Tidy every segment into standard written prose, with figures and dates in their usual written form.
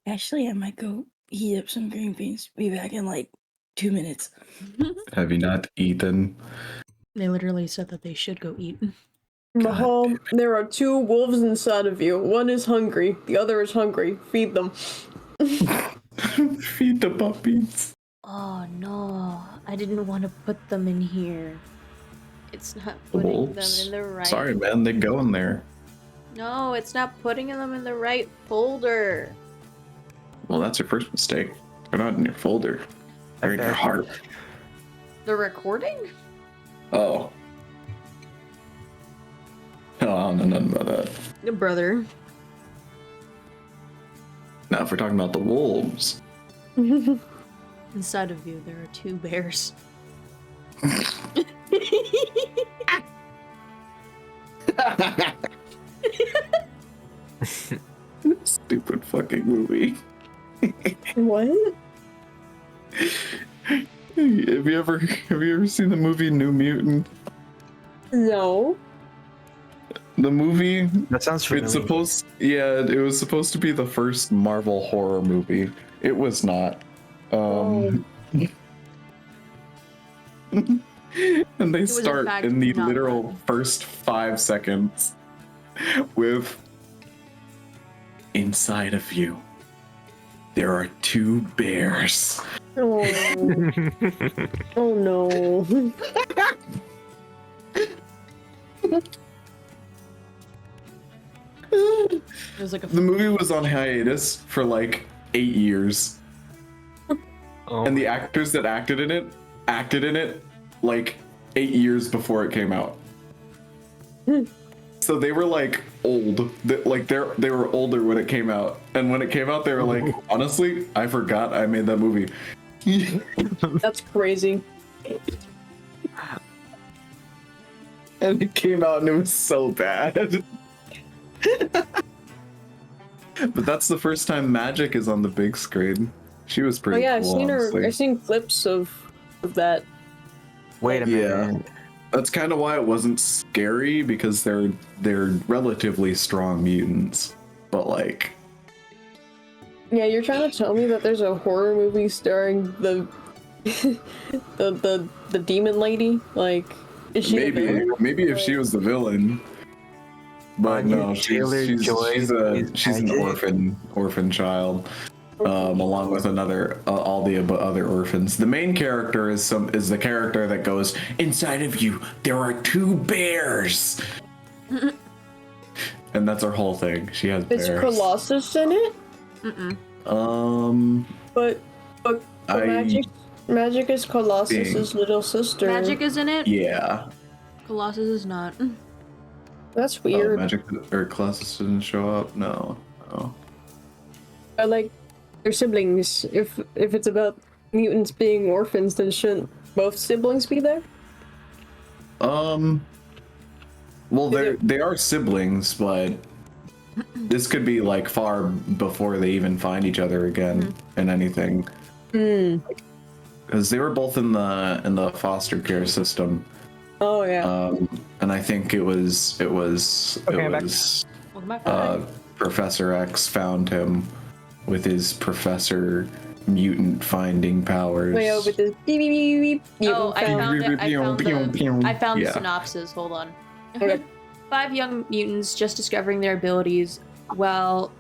Actually, I might go heat up some green beans. Be back in like 2 minutes. Have you not eaten? They literally said that they should go eat. Mahal, there are 2 wolves inside of you. One is hungry, the other is hungry. Feed them. Feed the puppies. Oh no, I didn't want to put them in here. It's not putting them in the right. Sorry, man, they go in there. No, it's not putting them in the right folder. Well, that's your first mistake. They're not in your folder. They're in your heart. The recording? Oh. Oh, I don't know nothing about that. Your brother. Now, if we're talking about the wolves. Inside of you, there are 2 bears. Stupid fucking movie. What? Have you ever seen the movie New Mutant? No. The movie, that sounds familiar. It was supposed to be the first Marvel horror movie. It was not. And they start in the literal first 5 seconds with inside of you there are 2 bears. Oh, oh no. It was like The movie was on hiatus for like 8 years. Oh. And the actors that acted in it like 8 years before it came out. So they were like old. Like they were older when it came out. And when it came out, they were like, honestly, I forgot I made that movie. That's crazy. And it came out and it was so bad. But that's the first time Magic is on the big screen. She was pretty cool. I've seen her. Honestly. I've seen clips of that. Wait a minute. Yeah, that's kind of why it wasn't scary, because they're relatively strong mutants. But like, Yeah, you're trying to tell me that there's a horror movie starring the the demon lady? Like, is she the villain? maybe if she was the villain. But no, she's an orphan child, along with all the other orphans. The main character is the character that goes, inside of you there are 2 bears, and that's her whole thing. She has bears. Is Colossus in it? But Magic is Colossus's little sister. Magic is in it? Yeah. Colossus is not. That's weird. Magic or Colossus didn't show up? No. But like, they're siblings. If it's about mutants being orphans, then shouldn't both siblings be there? Well, they are siblings, but this could be like far before they even find each other again in anything. Because they were both in the foster care system. Oh yeah. And I think it was Professor X found him with his professor mutant finding powers. Wait, with this beep beep beep beep. Oh, I found the synopsis. Hold on. Okay. 5 young mutants just discovering their abilities while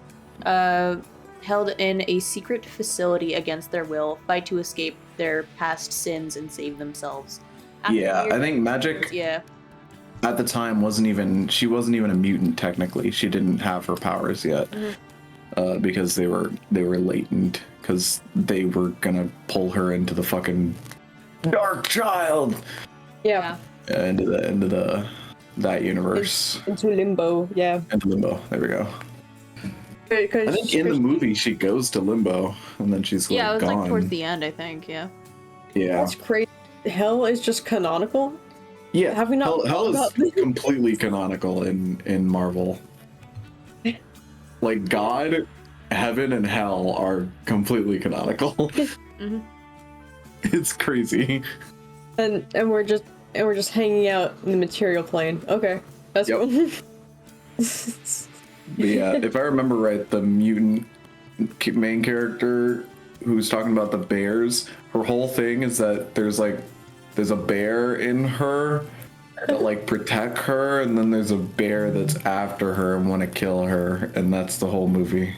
held in a secret facility against their will fight to escape their past sins and save themselves. I think Magic at the time wasn't even a mutant technically. She didn't have her powers yet. Because they were latent, because they were gonna pull her into the fucking Dark Child. Yeah. Into that universe. Into Limbo, yeah. Into Limbo. There we go. I think in the movie she goes to Limbo and then she's like it was gone. like towards the end, I think. Yeah. That's crazy. Hell is just canonical. Yeah. Have we not? Hell is completely canonical in Marvel. Like God, heaven, and hell are completely canonical. It's crazy. And we're just hanging out in the material plane. Okay, that's cool. But yeah, if I remember right, the mutant main character who's talking about the bears, her whole thing is that there's a bear in her that like protect her, and then there's a bear that's after her and want to kill her, and that's the whole movie.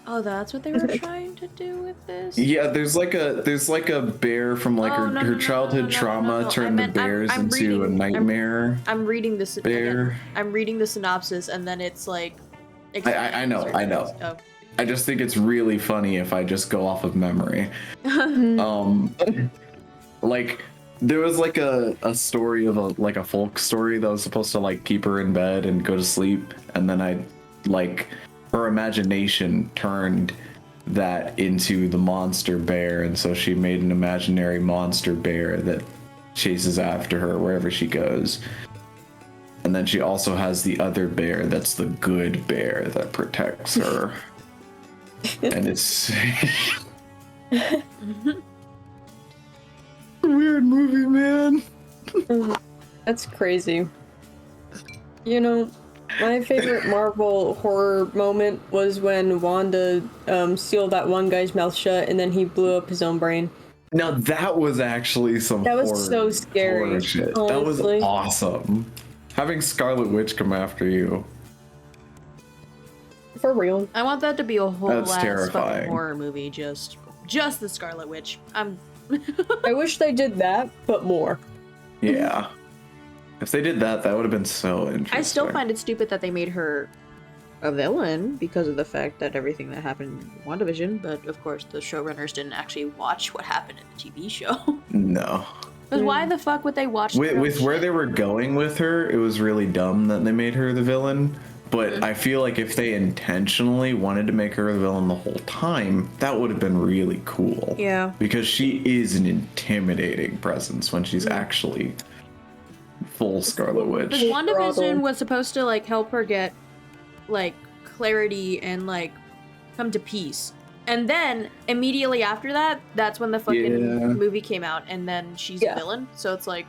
Oh, that's what they were trying to do with this? Yeah, there's like a bear from like her childhood trauma turned the bears into a nightmare. I'm reading this bear. Again, I'm reading the synopsis, and then it's like. I know. Oh. I just think it's really funny if I just go off of memory. Like there was like a story of a folk story that was supposed to like keep her in bed and go to sleep, and then her imagination turned that into the monster bear, and so she made an imaginary monster bear that chases after her wherever she goes. And then she also has the other bear that's the good bear that protects her. And it's a weird movie, man. That's crazy. You know, my favorite Marvel horror moment was when Wanda sealed that one guy's mouth shut and then he blew up his own brain. Now that was actually some That was so scary. Shit. Honestly. That was awesome. Having Scarlet Witch come after you. For real. I want that to be a whole That's ass terrifying. fucking horror movie, just the Scarlet Witch. I wish they did that, but more. Yeah. If they did that, that would have been so interesting. I still find it stupid that they made her a villain because of the fact that everything that happened in WandaVision, but of course the showrunners didn't actually watch what happened in the TV show. No. Because why the fuck would they watch With where they were going with her, it was really dumb that they made her the villain. But I feel like if they intentionally wanted to make her the villain the whole time, that would have been really cool. Yeah. Because she is an intimidating presence when she's actually full Scarlet Witch. Because WandaVision was supposed to like help her get like clarity and like come to peace. And then immediately after that, that's when the fucking movie came out, and then she's a villain. So it's like.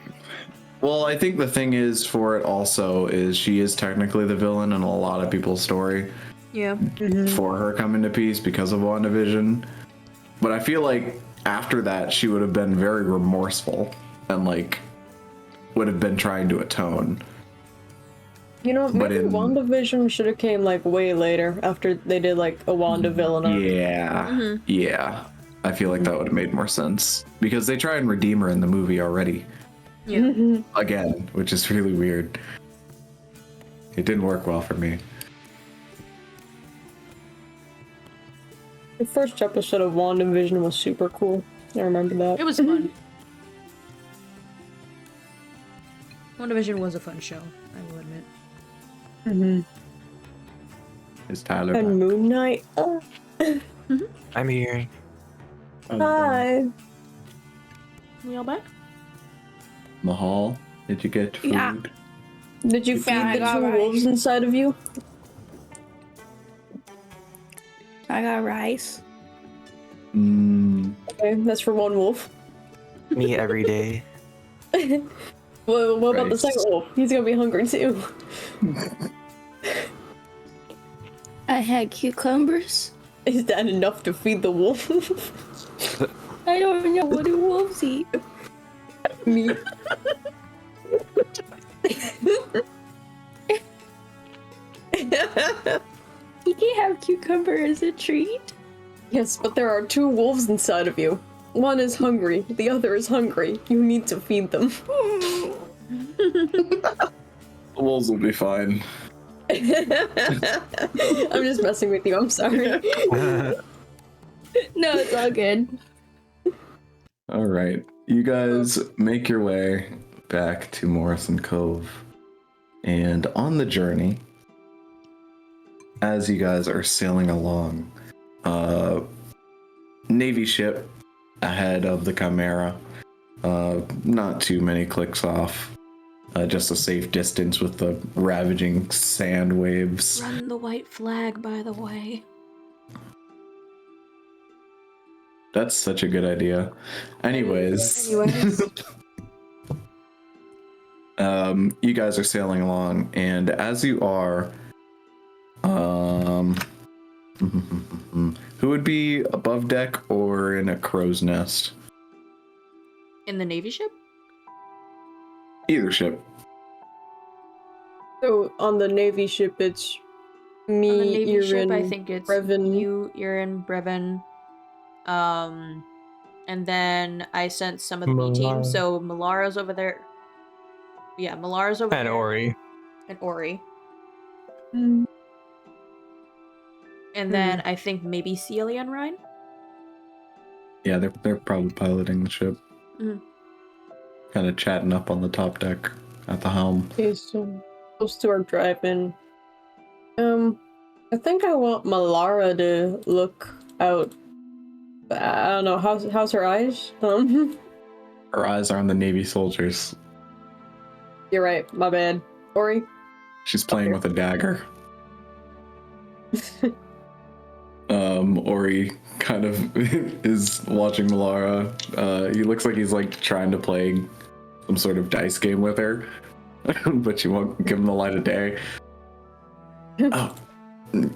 Well, I think the thing is for it also is she is technically the villain in a lot of people's story. Yeah. For her coming to peace because of WandaVision. But I feel like after that she would have been very remorseful and like would have been trying to atone. You know, maybe WandaVision should have came like way later after they did like a Wanda villain arc. Yeah. Yeah. I feel like that would have made more sense. Because they try and redeem her in the movie already. Yeah. Again, which is really weird. It didn't work well for me. The first episode of WandaVision was super cool. I remember that. It was fun. WandaVision was a fun show, I will admit. Is Tyler And back? Moon Knight. I'm here. Hi. We all back? Mahal, did you get food? Yeah. Did you feed I the got two rice. wolves inside of you? I got rice. Okay, that's for one wolf. Me every day. Well, what about the Rice. second wolf? He's gonna be hungry too. I had cucumbers. Is that enough to feed the wolf? I don't know, what do wolves eat? Meat. You can't have cucumber as a treat. Yes, but there are two wolves inside of you. One is hungry, the other is hungry. You need to feed them. The wolves will be fine. I'm just messing with you, I'm sorry. No, it's all good. All right. You guys make your way back to Morrison Cove. And on the journey, as you guys are sailing along, Navy ship ahead of the Chimera. Not too many clicks off. Just a safe distance with the ravaging sand waves. Run the white flag, by the way. That's such a good idea. Anyways. You guys are sailing along, and as you are, who would be above deck or in a crow's nest? In the Navy ship? Either ship. So on the Navy ship, it's me, On the Navy ship, I Irin, think it's Brevin. you, Irin, Brevin. And then I sent some of the B team, so Malara's over there. Yeah, Malara's over there. And Ori. And Ori. Mm. And then I think maybe Celia and Ryan. Yeah, they're probably piloting the ship. Mhm. Kind of chatting up on the top deck at the helm. Okay, so those two are driving. I think I want Malara to look out. I don't know, how's her eyes? Her eyes are on the Navy soldiers. You're right, my bad. Ori? She's playing with a dagger. Ori kind of is watching Malara. He looks like he's like trying to play some sort of dice game with her, but she won't give him the light of day. Oh,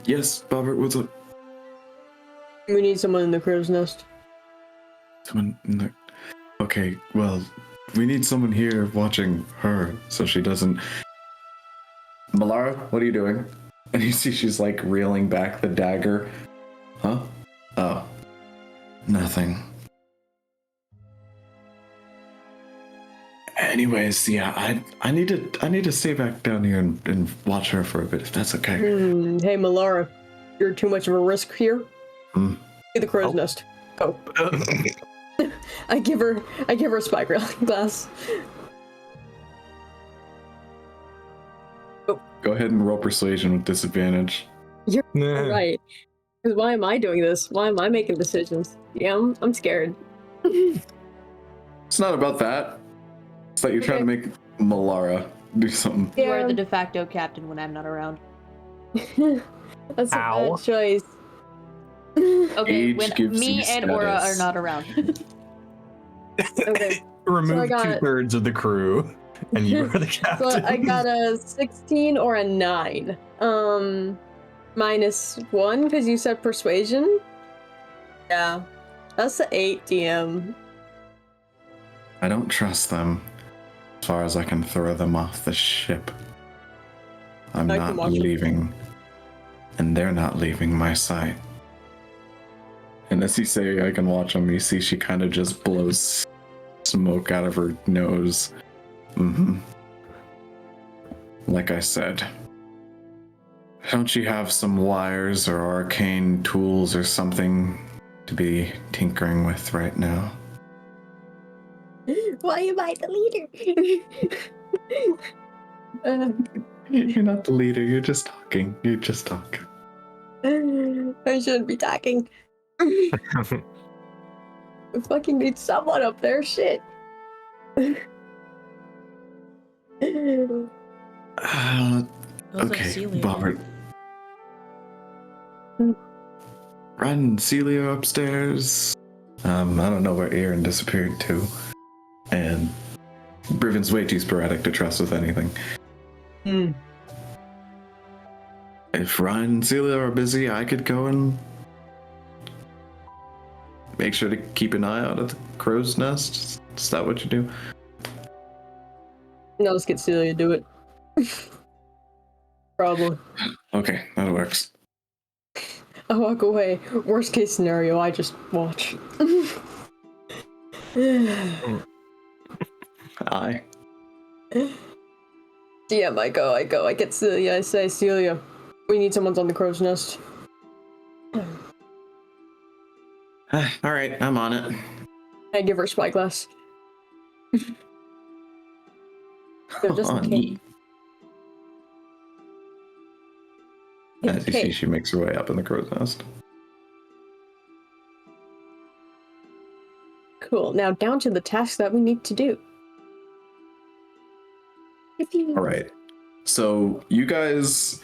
yes, Bobert, what's up? We need someone in the crow's nest. Someone in the... Okay, well, we need someone here watching her so she doesn't... Malara, what are you doing? And you see she's like reeling back the dagger. Huh? Oh. Nothing. Anyways, yeah, I need to stay back down here and watch her for a bit, if that's okay. Hey, Malara, you're too much of a risk here. To the crow's nest. Go. I give her a spyglass. Go ahead and roll persuasion with disadvantage. You're right. Because why am I doing this? Why am I making decisions? Yeah, I'm scared. It's not about that. It's that you're trying to make Malara do something. You are the de facto captain when I'm not around. That's a bad choice. Okay, Age when gives me you and Aura status. are not around. Okay. Remove So I got- 2/3 of the crew, and you are the captain. So I got a 16 or a 9. -1 because you said persuasion. Yeah, that's the 8 DM. I don't trust them as far as I can throw them off the ship. I'm I can not watch 'em. leaving, and they're not leaving my sight. And as you say, I can watch them, you see she kind of just blows smoke out of her nose. Like I said, don't you have some wires or arcane tools or something to be tinkering with right now? Why am I the leader? You're not the leader, you're just talking. You're just talking. I shouldn't be talking. I fucking need someone up there, shit. Okay, Bobert. Run Celia upstairs. I don't know where Aaron disappeared to. And Briven's way too sporadic to trust with anything. If Ryan and Celia are busy, I could go and make sure to keep an eye out at the crow's nest. Is that what you do? No, let's get Celia to do it. Probably. Okay, that works. I walk away. Worst case scenario, I just watch. Aye. DM, I go. I get Celia. I say, Celia, we need someone's on the crow's nest. All right, I'm on it. I give her a spyglass. So just in case. Neat. As you see, Okay. she makes her way up in the crow's nest. Cool. Now down to the task that we need to do. All right. So you guys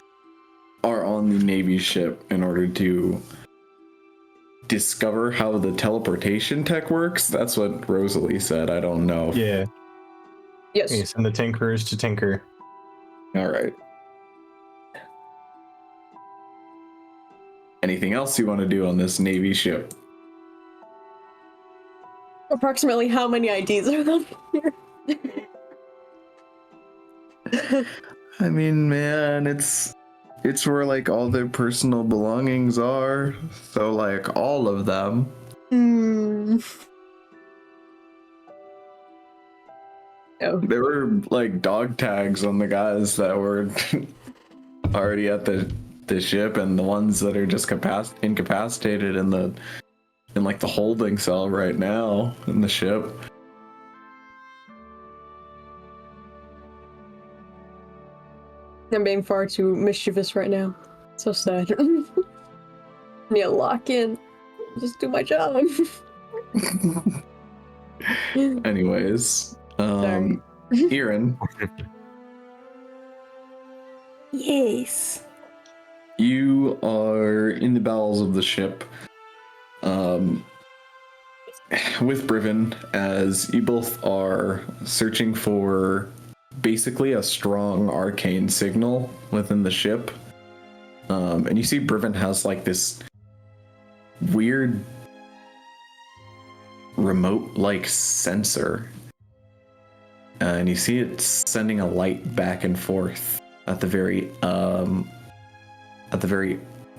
are on the Navy ship in order to discover how the teleportation tech works. That's what Rosalee said. I don't know. Yeah. Yes. You send the tinkerers to tinker. All right. Anything else you want to do on this Navy ship? Approximately how many IDs are there here? I mean, man, it's where like all their personal belongings are. So like all of them. Oh. There were like dog tags on the guys that were already at the ship, and the ones that are just incapacitated in like the holding cell right now in the ship. I'm being far too mischievous right now. So sad. Need to lock in. Just do my job. Anyways, Sorry. Erin, Yes. you are in the bowels of the ship, with Brivin, as you both are searching for basically a strong arcane signal within the ship. And you see Brivin has like this weird remote-like sensor. And you see it sending a light back and forth at the very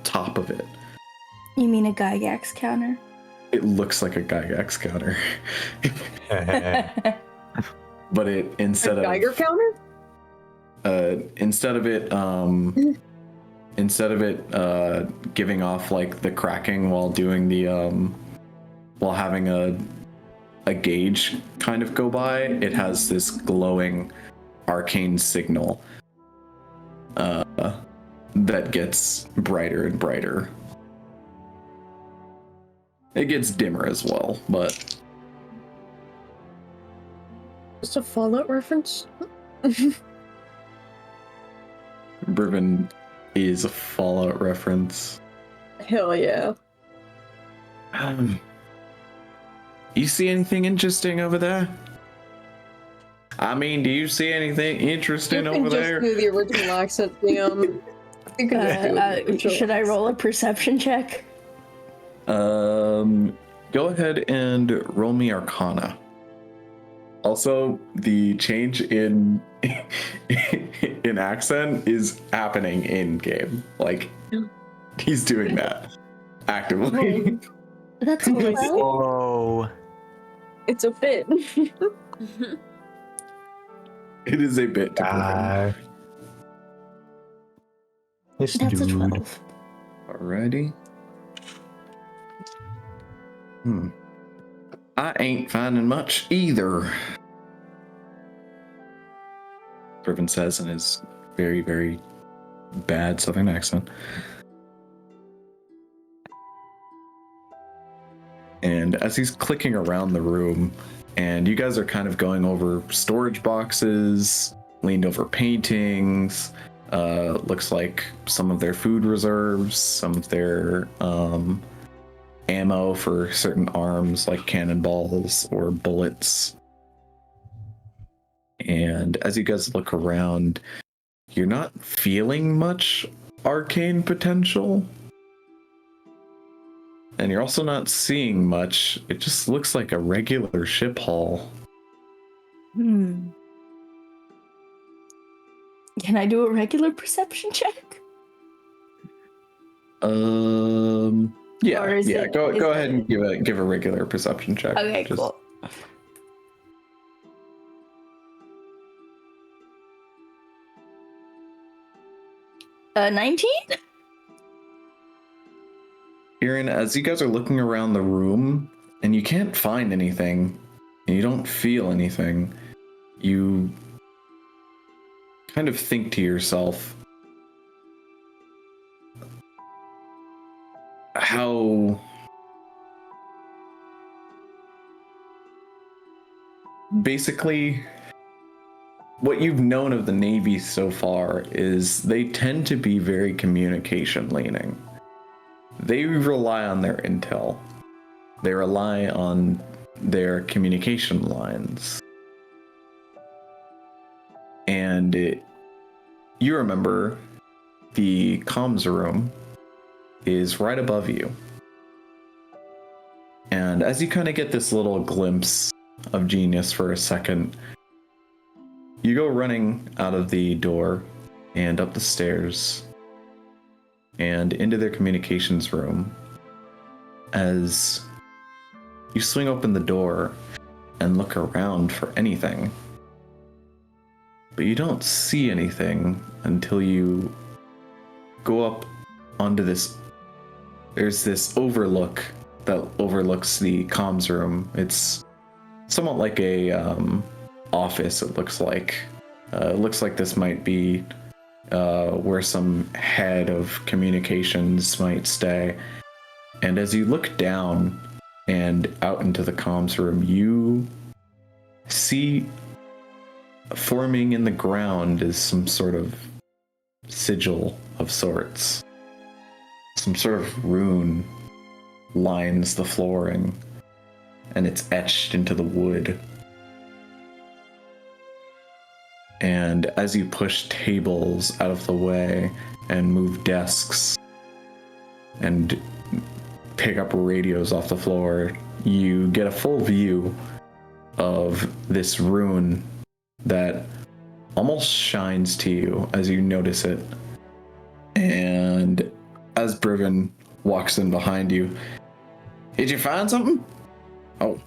top of it. You mean a Gygax counter? It looks like a Gygax counter. But it instead A Geiger counter? Instead of it giving off like the cracking while doing the while having a gauge kind of go by, it has this glowing arcane signal that gets brighter and brighter. It gets dimmer as well, but Just a Fallout reference? Brivin is a Fallout reference. Hell yeah. You see anything interesting over there? I mean, do you see anything interesting You can over just there? do the original accent, Liam. You can just do the original Should I roll a perception check? Go ahead and roll me Arcana. Also, the change in in accent is happening in game. Like, he's doing that actively. That's Oh my 12. Whoa. It's a bit. It is a bit to Brivin. This That's a dude. 12. Alrighty. I ain't finding much either, Brivin says in his very, very bad southern accent. And as he's clicking around the room, and you guys are kind of going over storage boxes, leaned over paintings, looks like some of their food reserves, some of their ammo for certain arms like cannonballs or bullets. And as you guys look around, you're not feeling much arcane potential. And you're also not seeing much. It just looks like a regular ship hull. Can I do a regular perception check? Yeah, Or is yeah. it- Go is ahead and give a regular perception check. Okay, Just- cool. 19? Erin, as you guys are looking around the room and you can't find anything and you don't feel anything, you kind of think to yourself how basically what you've known of the Navy so far is they tend to be very communication leaning. They rely on their intel. They rely on their communication lines. And you remember the comms room is right above you. And as you kind of get this little glimpse of genius for a second, you go running out of the door and up the stairs and into their communications room. As you swing open the door and look around for anything, but you don't see anything until you go up onto this. There's this overlook that overlooks the comms room. It's somewhat like a office. It looks like this might be where some head of communications might stay. And as you look down and out into the comms room, you see forming in the ground is some sort of sigil of sorts. Some sort of rune lines the flooring, and it's etched into the wood. And as you push tables out of the way and move desks and pick up radios off the floor, you get a full view of this rune that almost shines to you as you notice it. And as Brewing walks in behind you, did you find something? Oh,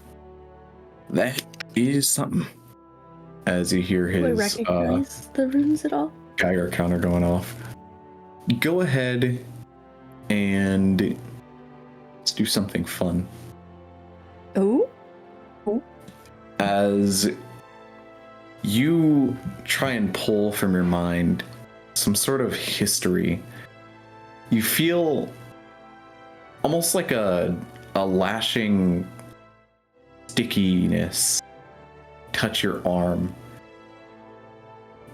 that is something. As you hear Do I his recognize the runes at all? Geiger counter going off. Go ahead and let's do something fun. Oh? As you try and pull from your mind some sort of history, you feel almost like a lashing stickiness touch your arm.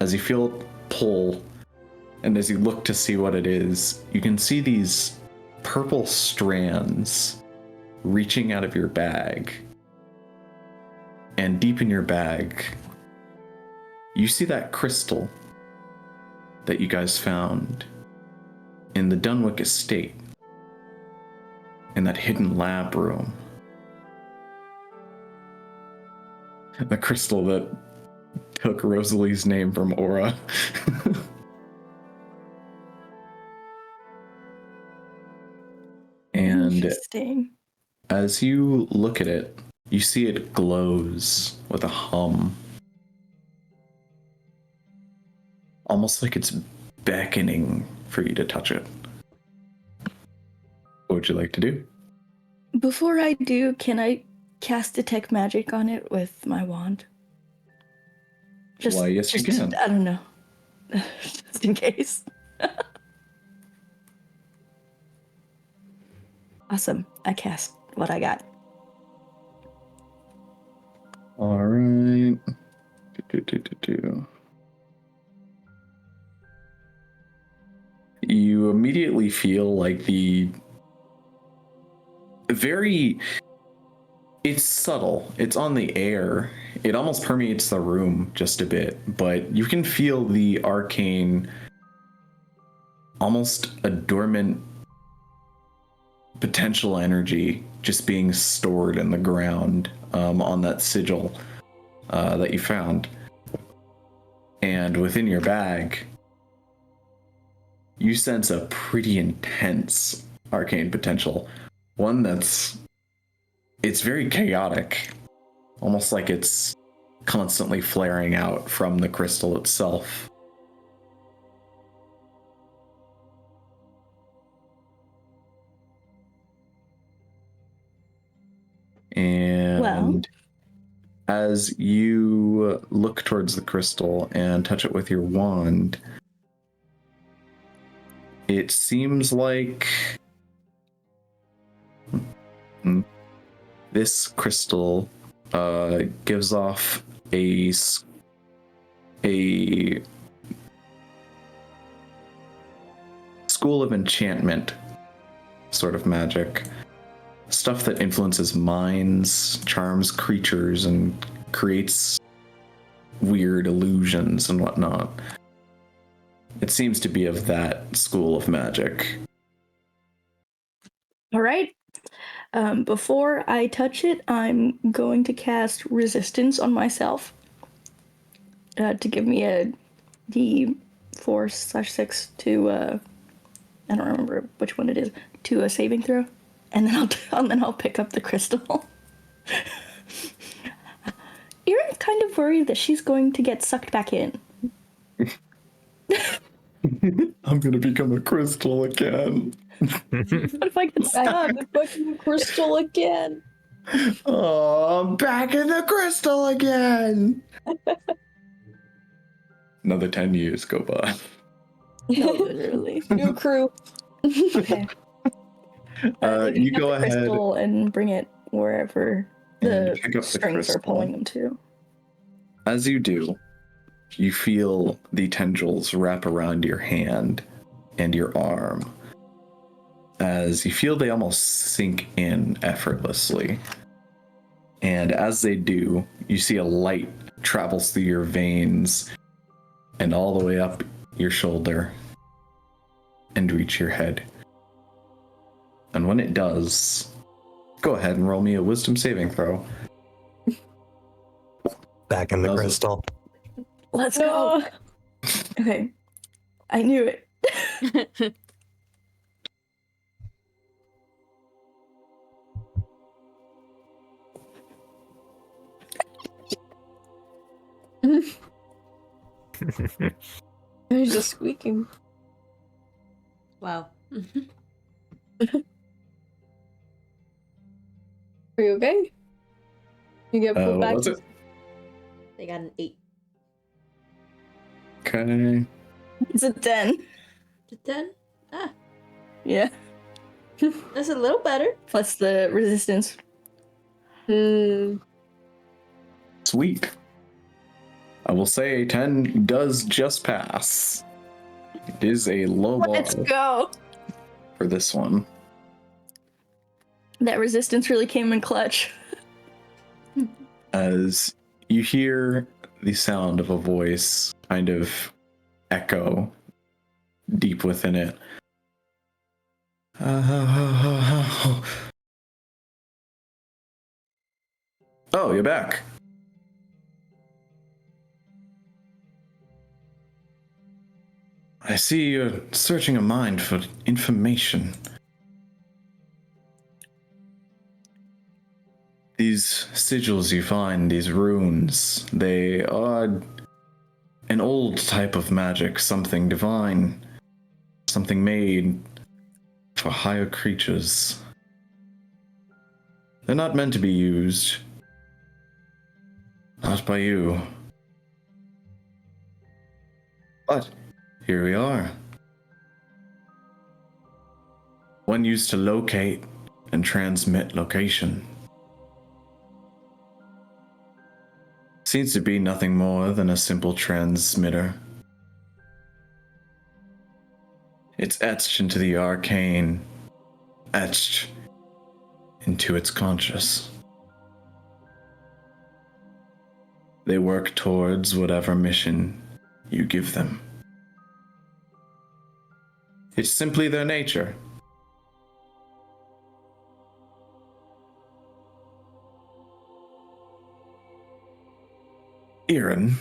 As you feel it pull, and as you look to see what it is, you can see these purple strands reaching out of your bag. And deep in your bag, you see that crystal that you guys found in the Dunwick estate, in that hidden lab room. The crystal that took Rosalee's name from Aura. And Interesting. as you look at it, you see it glows with a hum. Almost like it's beckoning for you to touch it. What would you like to do? Before I do, can I cast Detect Magic on it with my wand? Why, yes, you can. I don't know. Just in case. Awesome. I cast what I got. All right. You immediately feel like it's subtle. It's on the air. It almost permeates the room just a bit, but you can feel the arcane, almost a dormant potential energy just being stored in the ground on that sigil that you found. And within your bag, you sense a pretty intense arcane potential. One it's very chaotic, almost like it's constantly flaring out from the crystal itself. And as you look towards the crystal and touch it with your wand, it seems like this crystal gives off a school of enchantment sort of magic. Stuff that influences minds, charms creatures, and creates weird illusions and whatnot. It seems to be of that school of magic. All right. Before I touch it, I'm going to cast Resistance on myself to give me a D4/6 to I don't remember which one it is, to a saving throw, and then I'll pick up the crystal. Erin's kind of worried that she's going to get sucked back in. I'm gonna become a crystal again. What if I get stuck? The fucking crystal again. Oh, I'm back in the crystal again. Another 10 years go by. No, literally. New crew. Okay. You go ahead crystal and bring it wherever and the pick up the strings are crystal. pulling them to. As you do, you feel the tendrils wrap around your hand and your arm. As you feel they almost sink in effortlessly. And as they do, you see a light travels through your veins and all the way up your shoulder and reach your head. And when it does, go ahead and roll me a wisdom saving throw. Back in the crystal. Let's go. Okay. I knew it. He's just squeaking. Wow. Are you okay? You get pulled What back. was it? They got an 8. Okay. It's a 10. To 10? Ah, Yeah. that's a little better. Plus the resistance. Sweet. I will say 10 does just pass. It is a low Let's ball go. for this one. That resistance really came in clutch. As you hear the sound of a voice kind of echo deep within it. Oh, you're back. I see you're searching a mind for information. These sigils you find, these runes, they are an old type of magic, something divine, something made for higher creatures. They're not meant to be used. Not by you. But here we are. One used to locate and transmit location. Seems to be nothing more than a simple transmitter. It's etched into the arcane, etched into its conscious. They work towards whatever mission you give them. It's simply their nature. Aaron.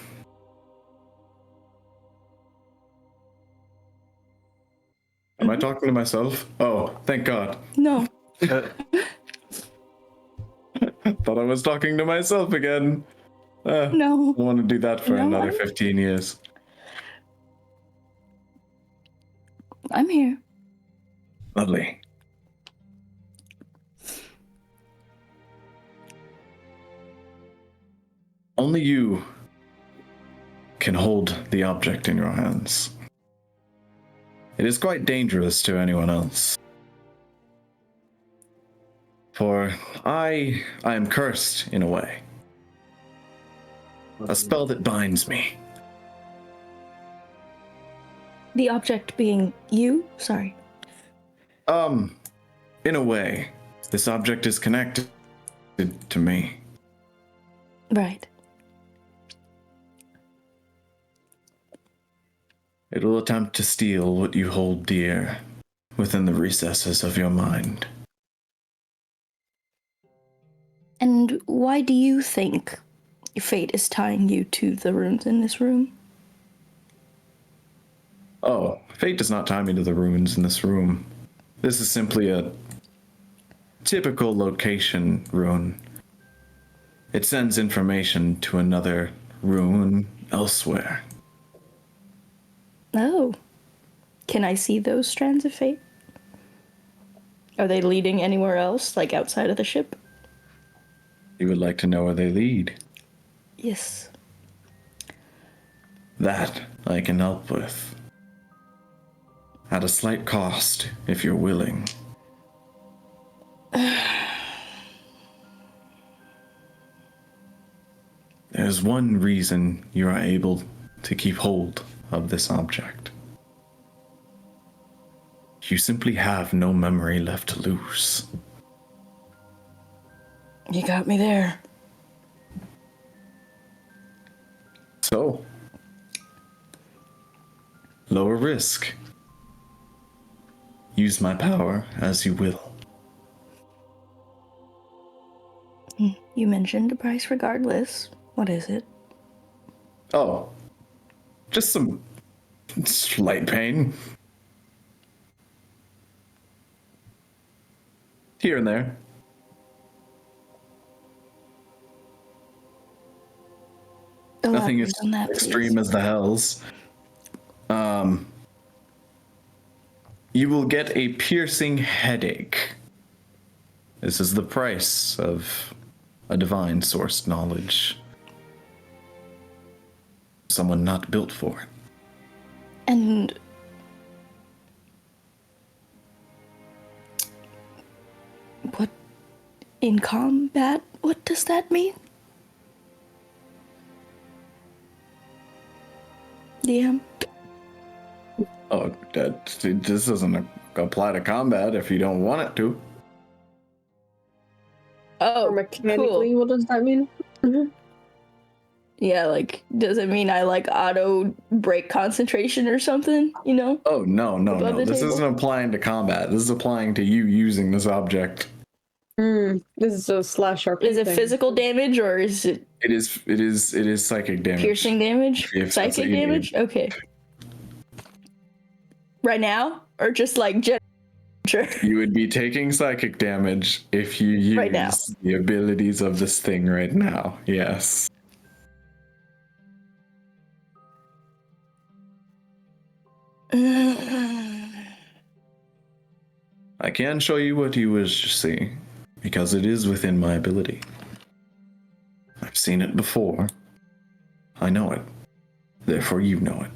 Am I talking to myself? Oh, thank God. No. Thought I was talking to myself again. I No. want to do that for No, another 15 years. I'm here. Lovely. Only you can hold the object in your hands. It is quite dangerous to anyone else. For I am cursed in a way. A spell that binds me. The object being you? Sorry. In a way, this object is connected to me. Right. It will attempt to steal what you hold dear within the recesses of your mind. And why do you think fate is tying you to the runes in this room? Oh, fate does not tie me to the ruins in this room. This is simply a typical location rune. It sends information to another rune elsewhere. Oh. Can I see those strands of fate? Are they leading anywhere else, like outside of the ship? You would like to know where they lead? Yes. That I can help with. At a slight cost, if you're willing. There's one reason you are able to keep hold of this object. You simply have no memory left to lose. You got me there. So, lower risk. Use my power as you will. You mentioned a price regardless. What is it? Oh, just some slight pain. Here and there. Nothing as extreme as the hells. You will get a piercing headache. This is the price of a divine sourced knowledge. Someone not built for it. And what in combat? What does that mean? DM? Oh, this doesn't apply to combat if you don't want it to. Oh, or mechanically, cool. what does that mean? Yeah, like, does it mean I, like, auto break concentration or something, you know? Oh, no. This table? isn't applying to combat. This is applying to you using this object. This is a slash RP Is it thing. physical damage or is it It is psychic damage. piercing damage? If that's what Psychic you damage? need. Okay. Right now? Or just, like, sure. You would be taking psychic damage if you use Right now. the abilities of this thing right now. Yes. I can show you what you wish to see, because it is within my ability. I've seen it before. I know it. Therefore you know it.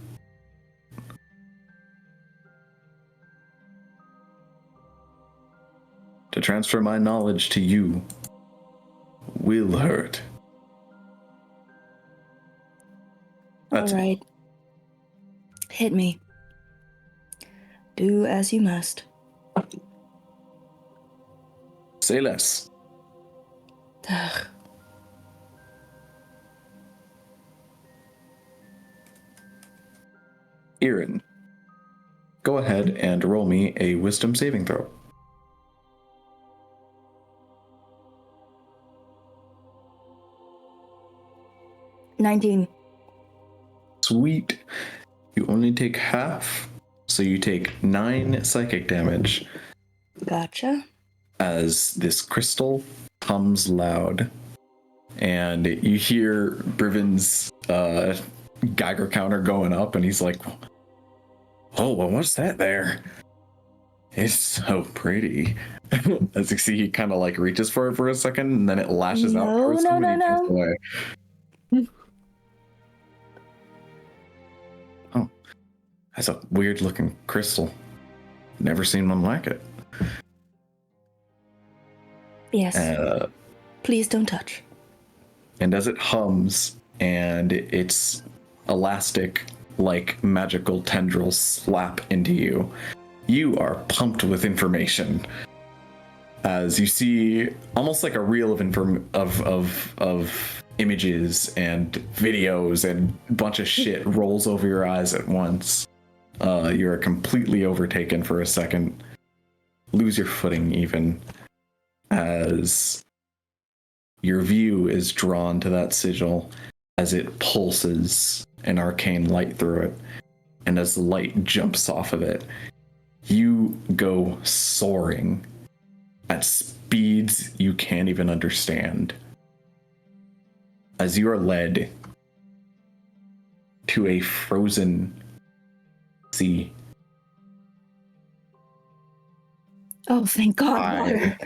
To transfer my knowledge to you will hurt. That's Alright. Hit me. Do as you must. Say less. Ugh. Erin, go ahead and roll me a wisdom saving throw. $19. Sweet. You only take half, so you take 9 psychic damage Gotcha. as this crystal hums loud. And you hear Briven's Geiger counter going up, and he's like, oh, well, what's that there? It's so pretty. As you see, he kind of like reaches for it for a second, and then it lashes out towards him, and he turns away. Oh, that's a weird looking crystal. Never seen one like it. Yes. Please don't touch. And as it hums and its elastic, like magical tendrils slap into you, you are pumped with information. As you see almost like a reel of images and videos and a bunch of shit rolls over your eyes at once. You're completely overtaken for a second. Lose your footing even. As your view is drawn to that sigil as it pulses an arcane light through it. And as the light jumps off of it, you go soaring at speeds you can't even understand. As you are led to a frozen sea. Oh, thank God, water.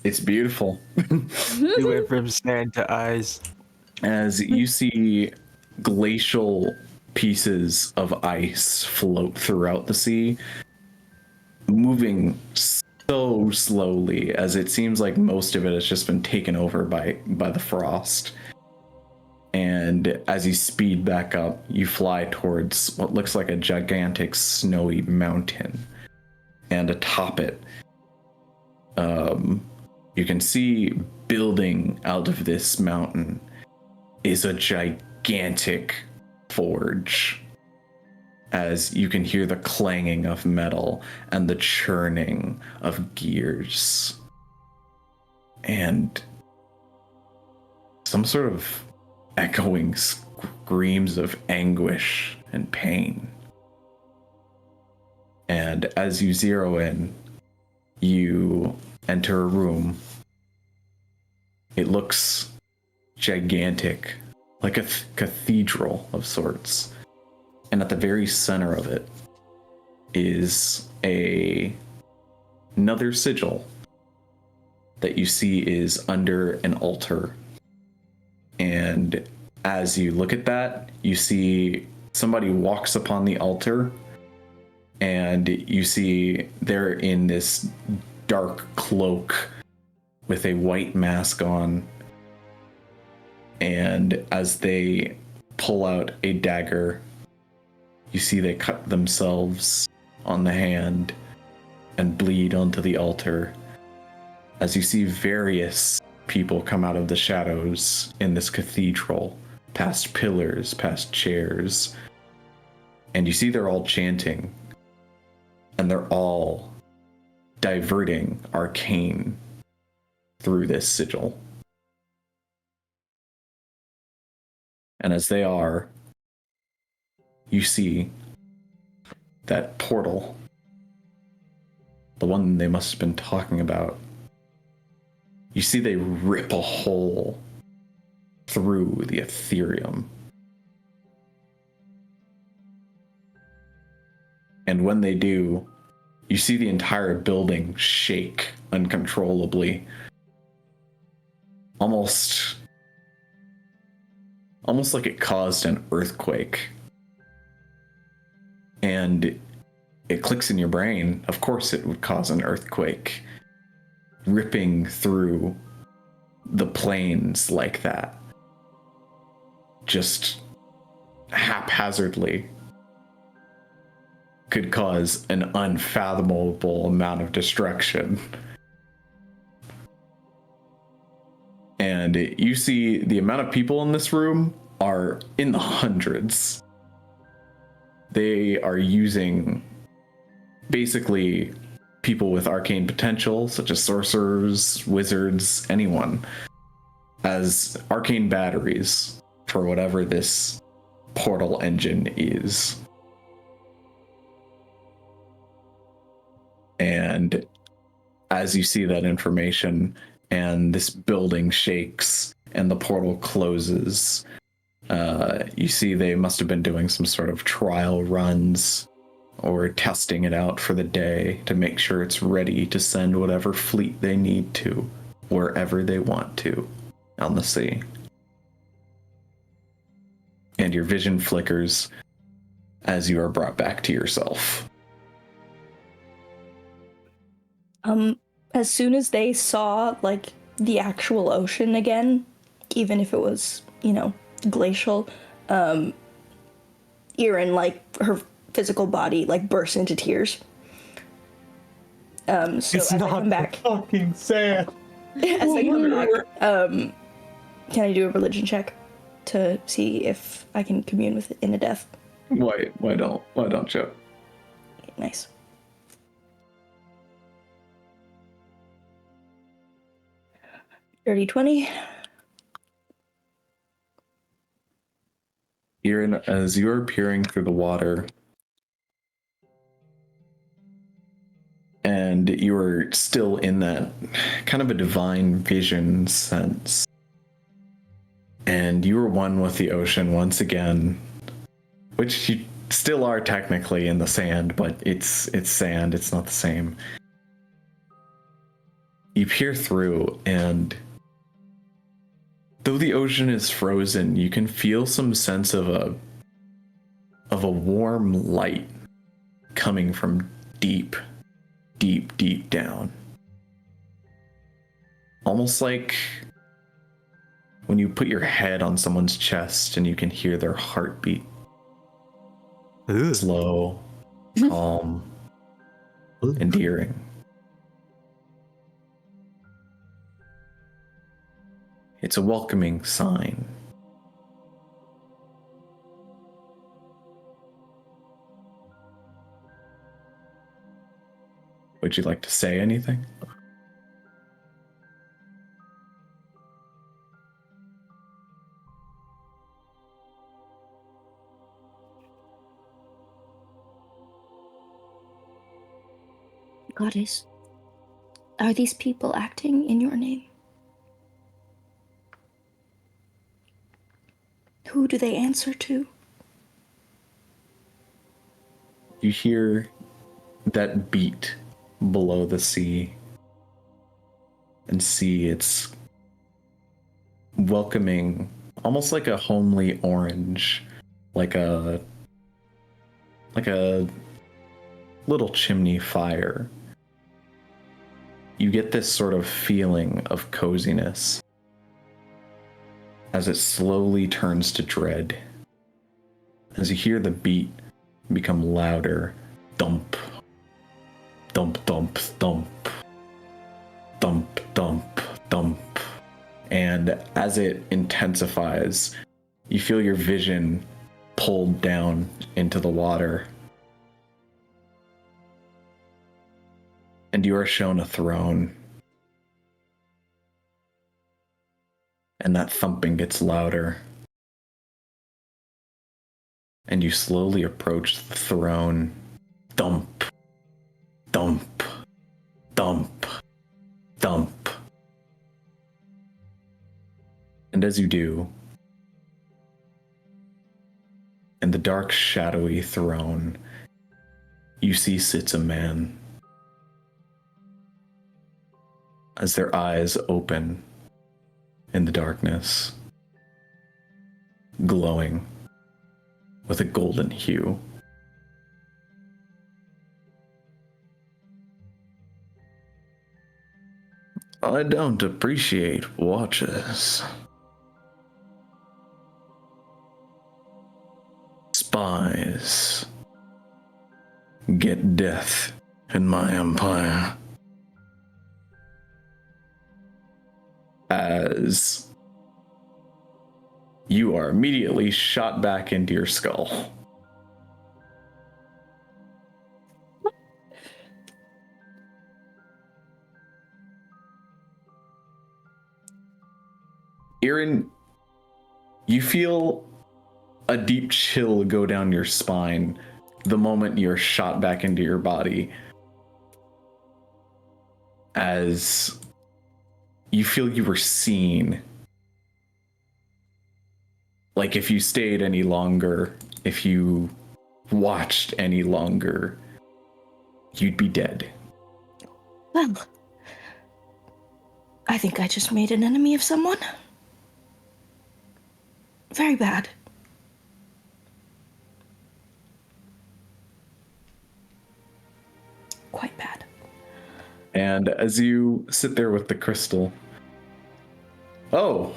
It's beautiful. We went from sand to eyes. As you see glacial pieces of ice float throughout the sea, moving so slowly, as it seems like most of it has just been taken over by the frost. And as you speed back up, you fly towards what looks like a gigantic snowy mountain. And atop it, you can see building out of this mountain is a gigantic forge, as you can hear the clanging of metal and the churning of gears and some sort of echoing screams of anguish and pain. And as you zero in, you enter a room. It looks gigantic, like a cathedral of sorts. And at the very center of it is another sigil that you see is under an altar. And as you look at that, you see somebody walks upon the altar, and you see they're in this dark cloak with a white mask on. And as they pull out a dagger, you see they cut themselves on the hand and bleed onto the altar. As you see various people come out of the shadows in this cathedral, past pillars, past chairs, and you see they're all chanting, and they're all diverting arcane through this sigil. And as they are, you see that portal, the one they must have been talking about. You see they rip a hole through the Ethereum. And when they do, you see the entire building shake uncontrollably. Almost like it caused an earthquake. And it clicks in your brain. Of course it would cause an earthquake, ripping through the plains like that, just haphazardly, could cause an unfathomable amount of destruction. And you see the amount of people in this room are in the hundreds. They are using basically people with arcane potential, such as sorcerers, wizards, anyone, as arcane batteries for whatever this portal engine is. And as you see that information, and this building shakes and the portal closes, you see they must have been doing some sort of trial runs or testing it out for the day to make sure it's ready to send whatever fleet they need to, wherever they want to, on the sea. And your vision flickers as you are brought back to yourself. As soon as they saw, like, the actual ocean again, even if it was, glacial, Erin, like, her physical body, like, burst into tears. So It's as I not come back, fucking sand. as I come back, can I do a religion check to see if I can commune with it in the death? Why don't you? Okay, nice. Dirty 20. As you're peering through the water, and you're still in that kind of a divine vision sense, and you are one with the ocean once again, which you still are technically in the sand, but it's sand, it's not the same. You peer through, and though the ocean is frozen, you can feel some sense of a warm light coming from deep down. Almost like when you put your head on someone's chest and you can hear their heartbeat. Ooh. Slow, calm, endearing. It's a welcoming sign. Would you like to say anything? Goddess, are these people acting in your name? Who do they answer to? You hear that beat below the sea, and see it's welcoming, almost like a homely orange, like a little chimney fire. You get this sort of feeling of coziness as it slowly turns to dread. As you hear the beat become louder, thump, thump, thump, thump, thump, thump, thump. And as it intensifies, you feel your vision pulled down into the water. And you are shown a throne. And that thumping gets louder. And you slowly approach the throne. Thump, thump, thump, thump. And as you do, in the dark, shadowy throne, you see sits a man. As their eyes open in the darkness, glowing with a golden hue. I don't appreciate watches. Spies get death in my empire. As you are immediately shot back into your skull. Aaron, you feel a deep chill go down your spine the moment you're shot back into your body, as you feel you were seen. Like if you stayed any longer, if you watched any longer, you'd be dead. Well, I think I just made an enemy of someone. Very bad. Quite bad. And as you sit there with the crystal, oh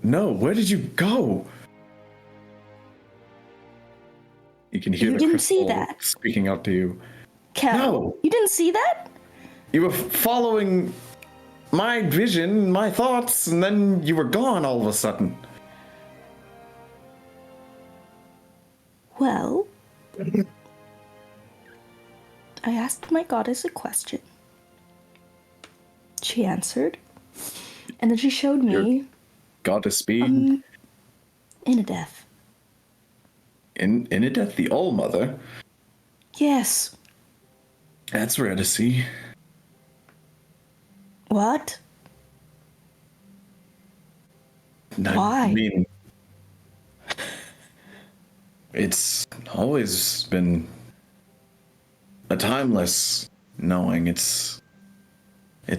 no, where did you go? You can hear You the didn't crystal see that. speaking out to you. Kel, No. you didn't see that? You were following my vision, my thoughts, and then you were gone all of a sudden. Well, I asked my goddess a question. She answered, And then she showed me Goddess speed. Inadeth. Inadeth, the All-Mother? Yes. That's rare to see. What? I mean, it's always been a timeless knowing. It's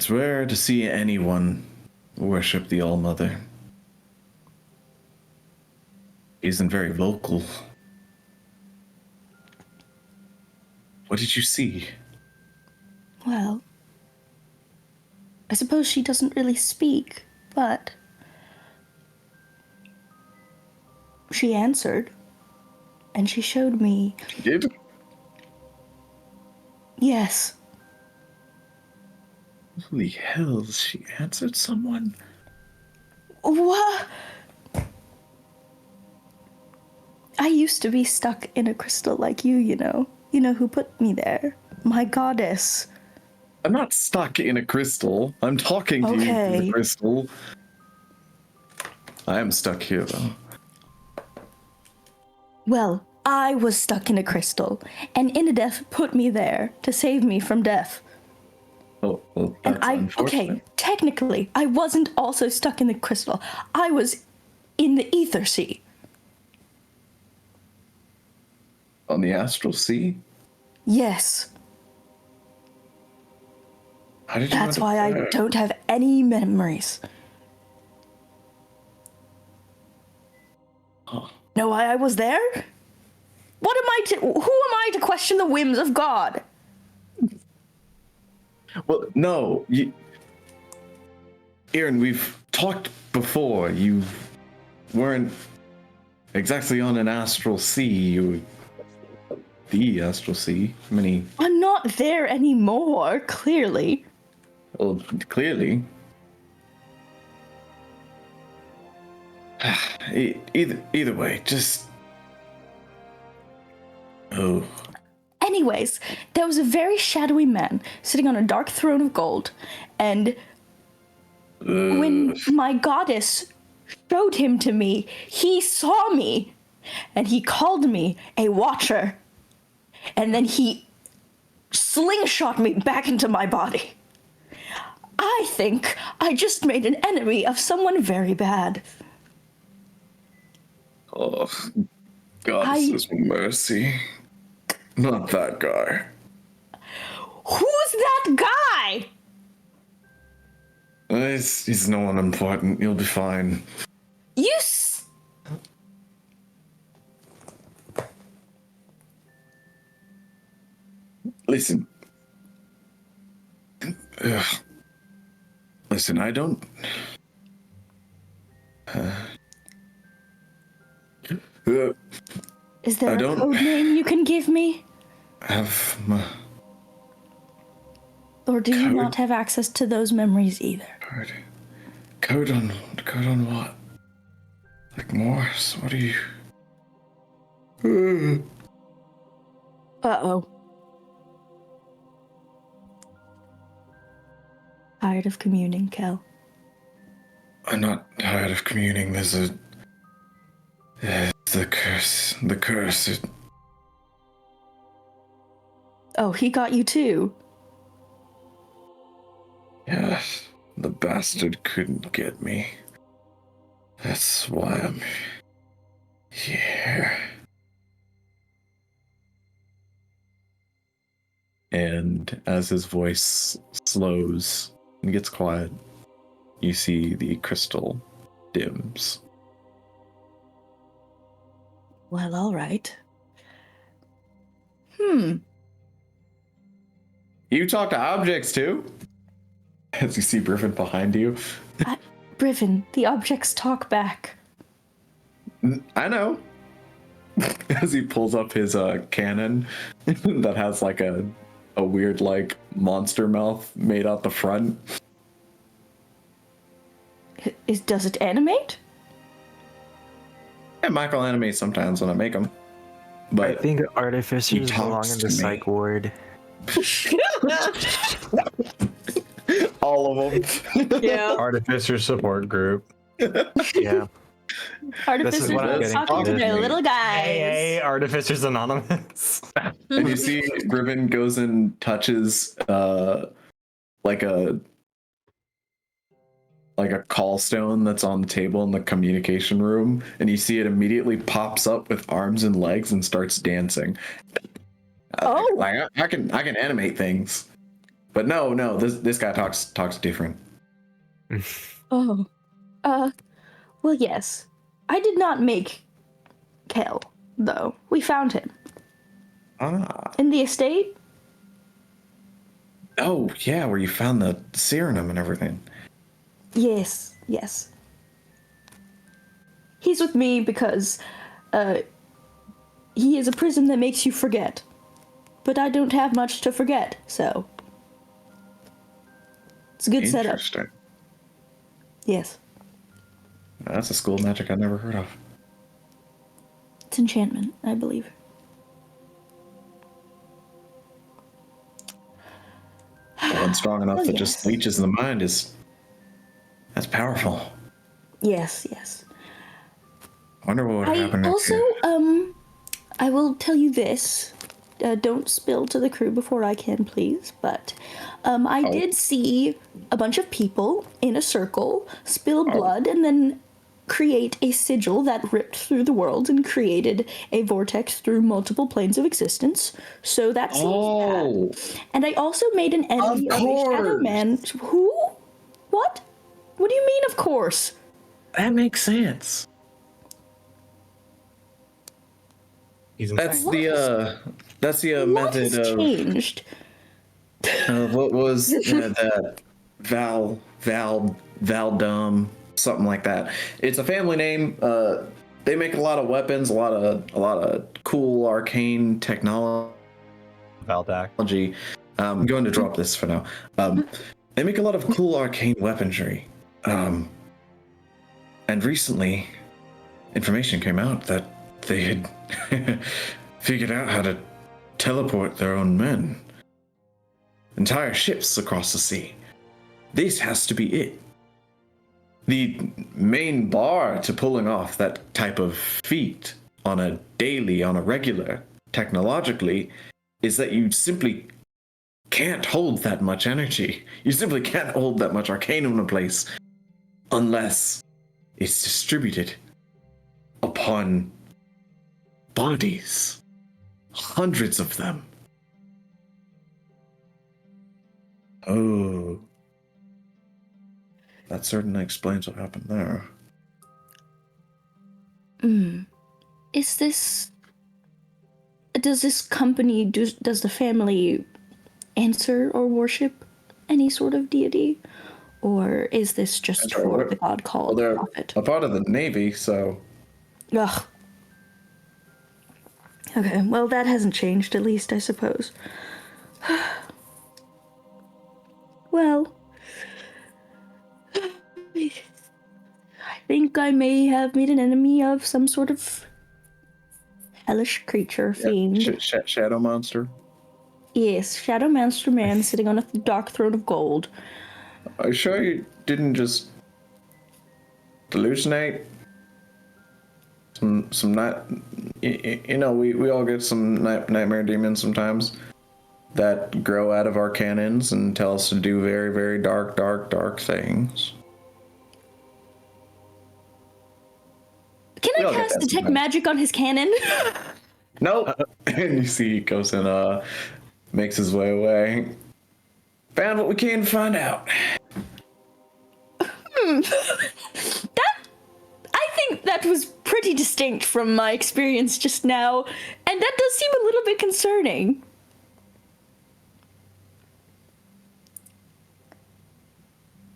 rare to see anyone worship the All-Mother. Isn't very vocal. What did you see? Well, I suppose she doesn't really speak, but she answered, and she showed me. She did? Yes. Holy hell, she answered someone? What? I used to be stuck in a crystal like you, you know. You know who put me there. My goddess. I'm not stuck in a crystal. I'm talking to you through the crystal. I am stuck here, though. Well, I was stuck in a crystal, and Inadeth put me there to save me from death. Oh, well, that's unfortunate. Okay, technically, I wasn't also stuck in the crystal. I was in the ether sea. On the astral sea? Yes. How did you That's why I don't have any memories. Huh. Know why I was there? Who am I to question the whims of God? Well, no. Aaron, we've talked before. You weren't exactly on an astral sea. You were the astral sea. I'm not there anymore, clearly. Well, clearly. Either way, just... Oh. Anyways, there was a very shadowy man sitting on a dark throne of gold, and when my goddess showed him to me, he saw me, and he called me a watcher, and then he slingshot me back into my body. I think I just made an enemy of someone very bad. Oh, goddess's mercy. Not that guy. Who's that guy? He's no one important. You'll be fine. Listen. Listen, I don't... Is there a code name you can give me? Have or do you not have access to those memories either? Code on what? Like Morse? What are you? Uh-oh. Tired of communing, Kel? I'm not tired of communing. There's the curse. The curse. Oh, he got you too? Yes. The bastard couldn't get me. That's why I'm here. And as his voice slows and gets quiet, you see the crystal dims. Well, all right. You talk to objects too? As you see Griffin behind you. Griffin, the objects talk back. I know. As he pulls up his cannon that has like a weird like monster mouth made out the front. Does it animate? Yeah, Michael animates sometimes when I make them. But I think artificers belong in the psych ward. All of them. Yeah. Artificer support group. Yeah. Artificers what I'm are getting talking to from. their little guys. Hey, Artificers Anonymous. And you see Ribbon goes and touches like a call stone that's on the table in the communication room, and you see it immediately pops up with arms and legs and starts dancing. Oh. Like I can animate things, but no, this guy talks different. Oh. Well, yes. I did not make Kel, though. We found him. In the estate? Oh, yeah, where you found the serum and everything. Yes. He's with me because, he is a prison that makes you forget. But I don't have much to forget, so. It's a good setup. Interesting. Yes. That's a school of magic I've never heard of. It's enchantment, I believe. One strong enough that yes. just leeches the mind that's powerful. Yes. I wonder what would happen I next also, year. I will tell you this. Don't spill to the crew before I can, please. But I did see a bunch of people in a circle spill blood and then create a sigil that ripped through the world and created a vortex through multiple planes of existence. So that seems bad. And I also made an enemy of a shadow man. Who? What? What do you mean, of course? That makes sense. He's That's insane. the What method has of changed? what was that Valdum, something like that. It's a family name. They make a lot of weapons, a lot of cool arcane technology. Valdak. I'm going to drop this for now. They make a lot of cool arcane weaponry. And recently, information came out that they had figured out how to teleport their own men. Entire ships across the sea. This has to be it. The main bar to pulling off that type of feat on a regular, technologically, is that you simply can't hold that much energy. You simply can't hold that much arcanum in a place unless it's distributed upon bodies. Hundreds of them. Oh. That certainly explains what happened there. Is this... Does this company, does the family answer or worship any sort of deity? Or is this just for the god called they're prophet? a part of the Navy, so... Ugh. Okay, well, that hasn't changed, at least, I suppose. Well... I think I may have made an enemy of some sort of hellish creature, fiend. Shadow monster? Yes, Shadow Monster Man sitting on a dark throne of gold. Are you sure you didn't just hallucinate? Some night, you know, we all get some nightmare demons sometimes that grow out of our cannons and tell us to do very, very dark things. Can I cast detect magic on his cannon? Nope. And you see he goes and makes his way away. Found what we can to find out. I think that was pretty distinct from my experience just now, and that does seem a little bit concerning.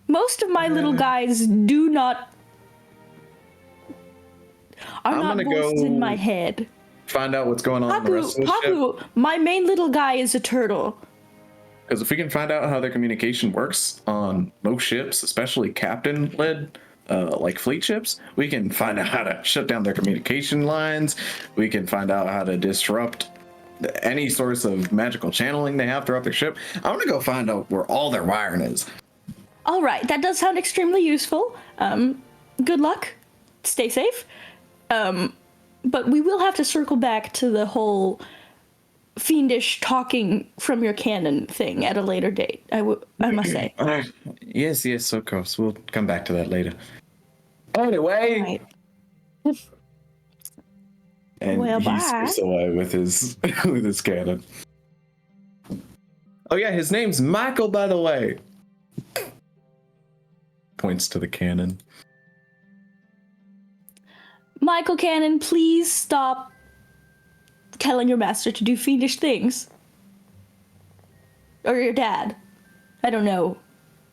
Most of my little guys are not voiced in my head. Find out what's going on in the rest of the ship. My main little guy is a turtle. Because if we can find out how their communication works on most ships, especially captain-led, like fleet ships, we can find out how to shut down their communication lines. We can find out how to disrupt any source of magical channeling they have throughout their ship. I want to go find out where all their wiring is. All right, that does sound extremely useful. Good luck. Stay safe. But we will have to circle back to the whole fiendish talking from your cannon thing at a later date. I must say. Yes, of course. We'll come back to that later. Anyway. Right. And Well, he bye. skips away with his with his cannon. Oh yeah, his name's Michael, by the way. Points to the cannon. Michael Cannon, please stop telling your master to do fiendish things. Or your dad. I don't know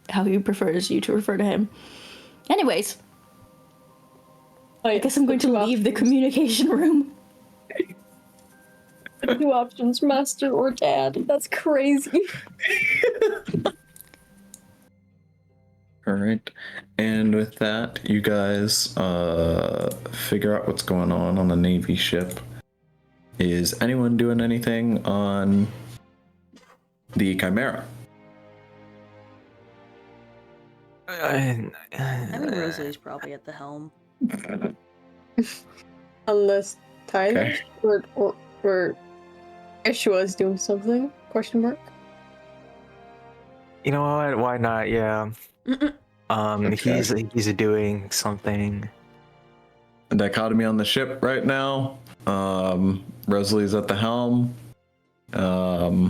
how he prefers you to refer to him. Anyways, I guess I'm going to leave the communication room. Two options, master or dad. That's crazy. All right. And with that, you guys figure out what's going on the Navy ship. Is anyone doing anything on the Chimera? I mean, Rosalee's probably at the helm. Unless Tyler Okay. or Ishua is doing something? Question mark. You know what? Why not? Yeah. Okay. He's doing something. A dichotomy on the ship right now. Rosalee's at the helm. I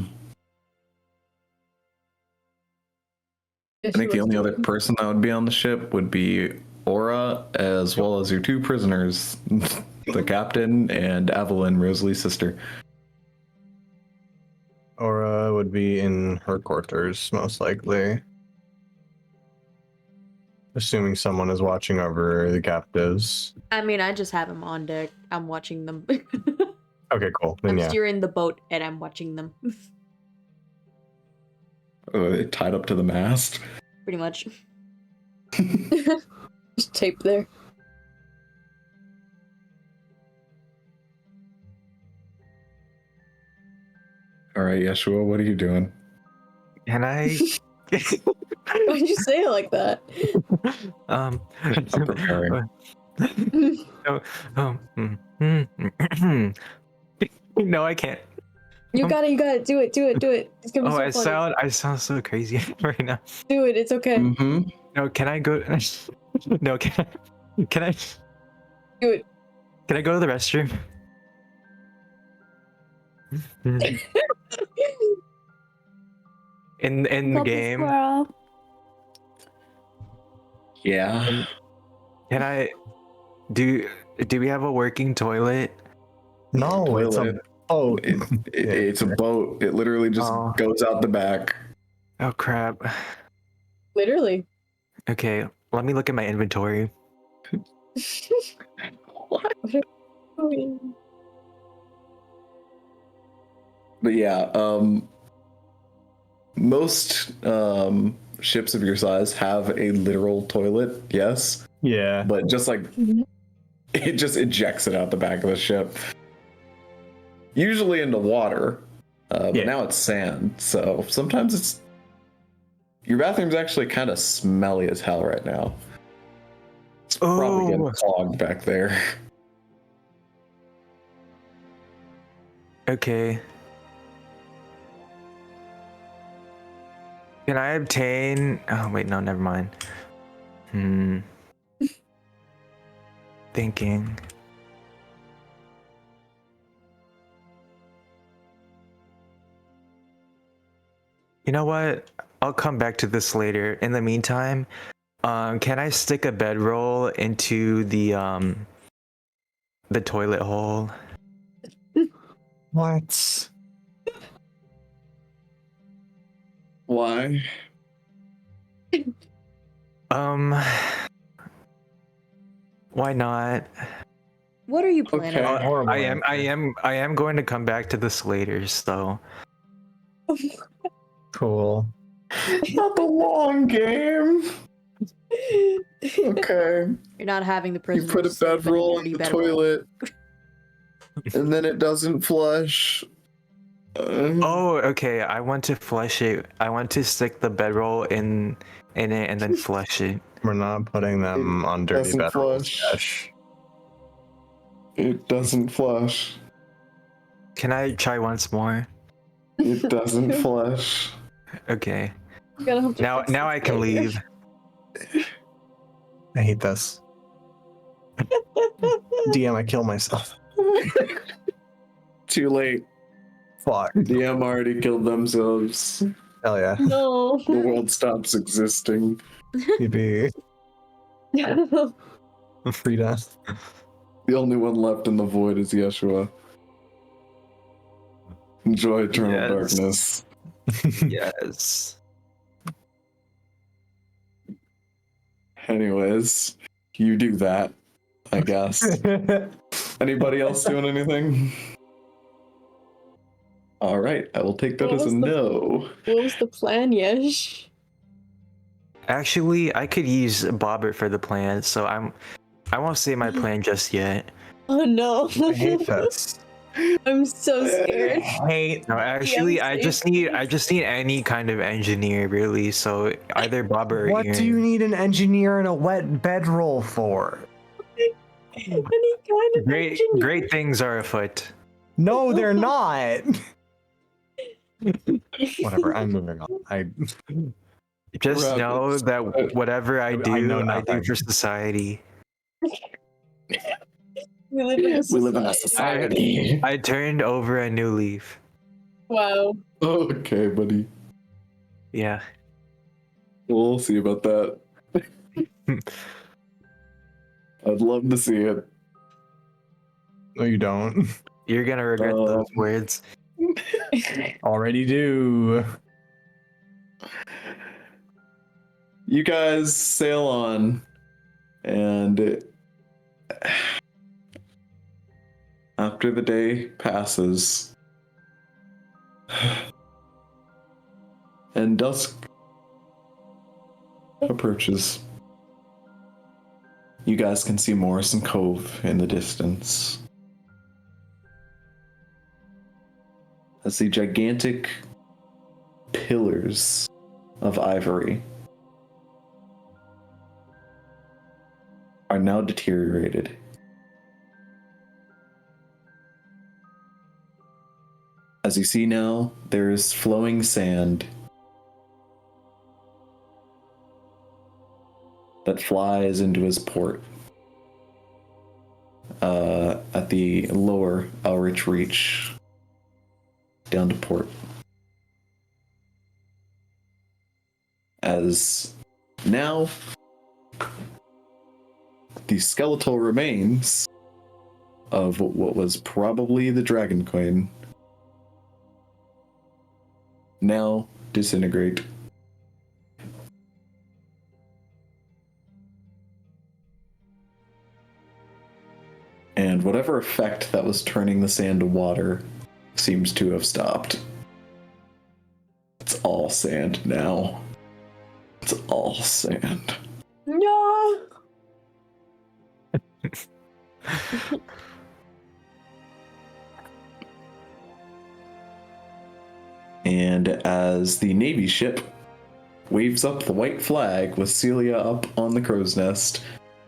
think the only other person that would be on the ship would be Aura, as well as your two prisoners, the captain and Evelyn, Rosalee's sister. Aura would be in her quarters, most likely. Assuming someone is watching over the captives. I mean, I just have him on deck. I'm watching them. Okay, cool. Then I'm yeah. steering the boat and I'm watching them. Tied up to the mast. Pretty much. Just tape there. All right, Yeshua, what are you doing? Can I? Why'd you say it like that? I'm preparing. No, I can't. You got it. Do it. It's gonna be so funny. I sound so crazy right now. Do it. It's okay. Mm-hmm. No, can I go? No, can I? Do it. Can I go to the restroom? In the game. Yeah. Can I? Do we have a working toilet? No, it's a Toilet. boat. It's a boat. It literally just goes out the back. Oh crap. Literally. Okay, let me look at my inventory. What? But yeah, most ships of your size have a literal toilet, yes, Yeah. but just like it just ejects it out the back of the ship. Usually into water, but now it's sand. So sometimes your bathroom's actually kind of smelly as hell right now. It's probably getting clogged back there. Okay. Can I obtain? Oh wait, no, never mind. Thinking. You know what? I'll come back to this later. In the meantime, can I stick a bedroll into the toilet hole? What? Why? Why not? What are you planning? Okay. I am going to come back to this later, so. Cool. Not the long game. Okay. You're not having the You prisoners. put a sleep in bedroll in dirty the bedroll. toilet, and then it doesn't flush. Oh, okay. I want to flush it. I want to stick the bedroll in in it and then flush it. We're not putting them on dirty doesn't bedrolls. flush. It doesn't flush. Can I try once more? It doesn't flush. Okay. You're gonna have to fix Now this I can later. leave. I hate this. DM, I kill myself. Too late. Fuck. DM already killed themselves. Hell yeah. No. The world stops existing. Maybe Frida. The only one left in the void is Yeshua. Enjoy eternal Yes. darkness. Yes. Anyways, you do that, I guess. Anybody else doing anything? All right, I will take that What as a was the- no. What was the plan, Yesh? Actually, I could use Bobert for the plan, so I won't say my plan just yet. Oh no. I hate this. I'm so scared. Hate. No, actually, I just need any kind of engineer really. So either Bobert or What Ian. do you need an engineer in a wet bedroll for? Any kind of engineer. Great things are afoot. No, they're not. Whatever. I'm moving on. Just Right. know that whatever I do, know I do nothing. for society. We live in a We live in a society. society. I turned over a new leaf. Wow. Okay, buddy. Yeah. We'll see about that. I'd love to see it. No, you don't. You're gonna regret those words. Already do. You guys sail on, and after the day passes, and dusk approaches, you guys can see Morrison Cove in the distance. As the gigantic pillars of ivory are now deteriorated. As you see now, there is flowing sand that flies into his port at the lower Elrich Reach down to port. As now the skeletal remains of what was probably the Dragon Queen now disintegrate. And whatever effect that was turning the sand to water seems to have stopped. It's all sand now. It's all sand. No. And as the Navy ship waves up the white flag with Celia up on the crow's nest.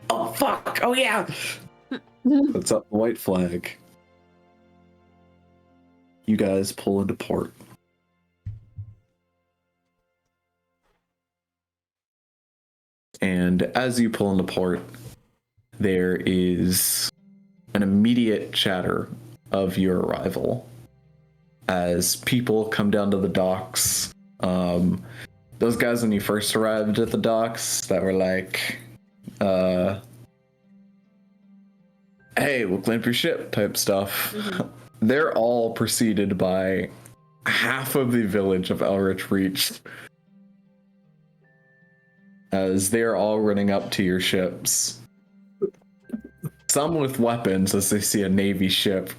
Oh, fuck! Oh, yeah! Puts up the white flag. You guys pull into port. And as you pull into port, there is an immediate chatter of your arrival as people come down to the docks. Those guys when you first arrived at the docks that were like, hey, we'll clamp your ship type stuff. Mm-hmm. They're all preceded by half of the village of Elrich Reach, as they're all running up to your ships. Some with weapons as they see a Navy ship.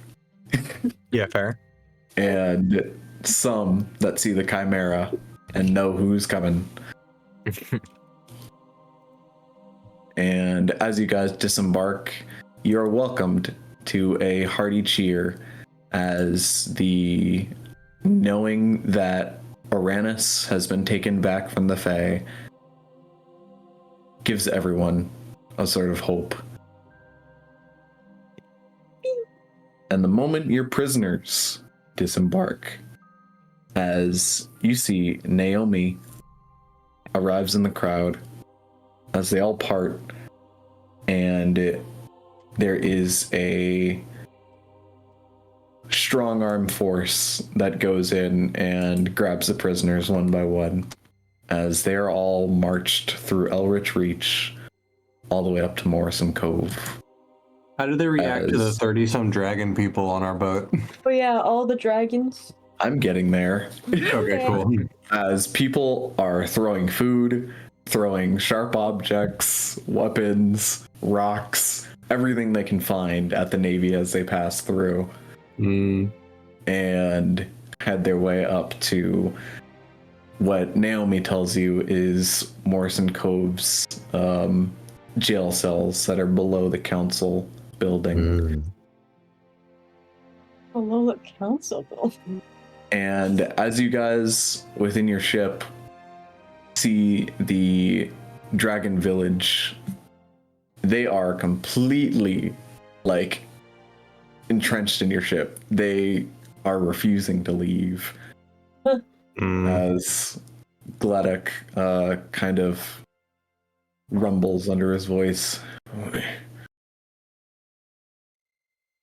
Yeah, fair. And some that see the Chimera and know who's coming. And as you guys disembark, you're welcomed to a hearty cheer as the knowing that Uranus has been taken back from the Fae gives everyone a sort of hope. And the moment your prisoners disembark, as you see Naomi arrives in the crowd, as they all part, and there is a strong arm force that goes in and grabs the prisoners one by one, as they are all marched through Elrich Reach all the way up to Morrison Cove. How do they react to the 30-some dragon people on our boat? Oh yeah, all the dragons. I'm getting there. Okay, cool. As people are throwing food, throwing sharp objects, weapons, rocks, everything they can find at the Navy as they pass through. And head their way up to what Naomi tells you is Morrison Cove's jail cells that are below the council building. Below the council building. And as you guys within your ship see the dragon village, they are completely like entrenched in your ship. They are refusing to leave. As Gladdock kind of rumbles under his voice.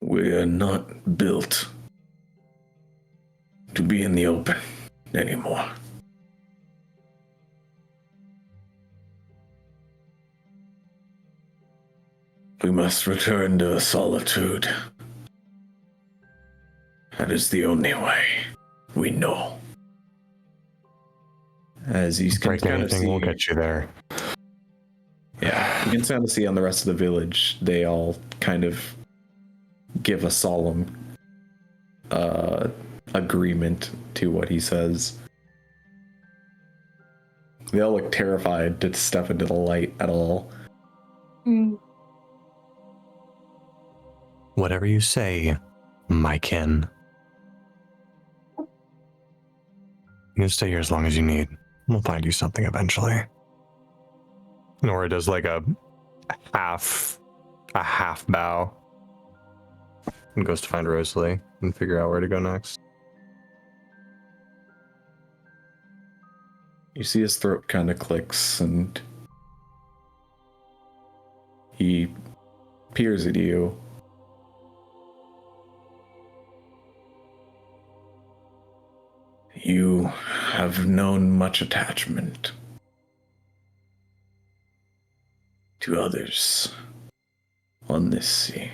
We are not built to be in the open anymore. We must return to solitude. That is the only way we know. As you can kind of see, we'll get you there. Yeah, you can kind of see on the rest of the village, they all kind of give a solemn agreement to what he says. They all look terrified to step into the light at all. Whatever you say, my kin. You stay here as long as you need. We'll find you something eventually. Nora does like a half bow and goes to find Rosalee and figure out where to go next. You see his throat kind of clicks and he peers at you. You have known much attachment to others on this sea.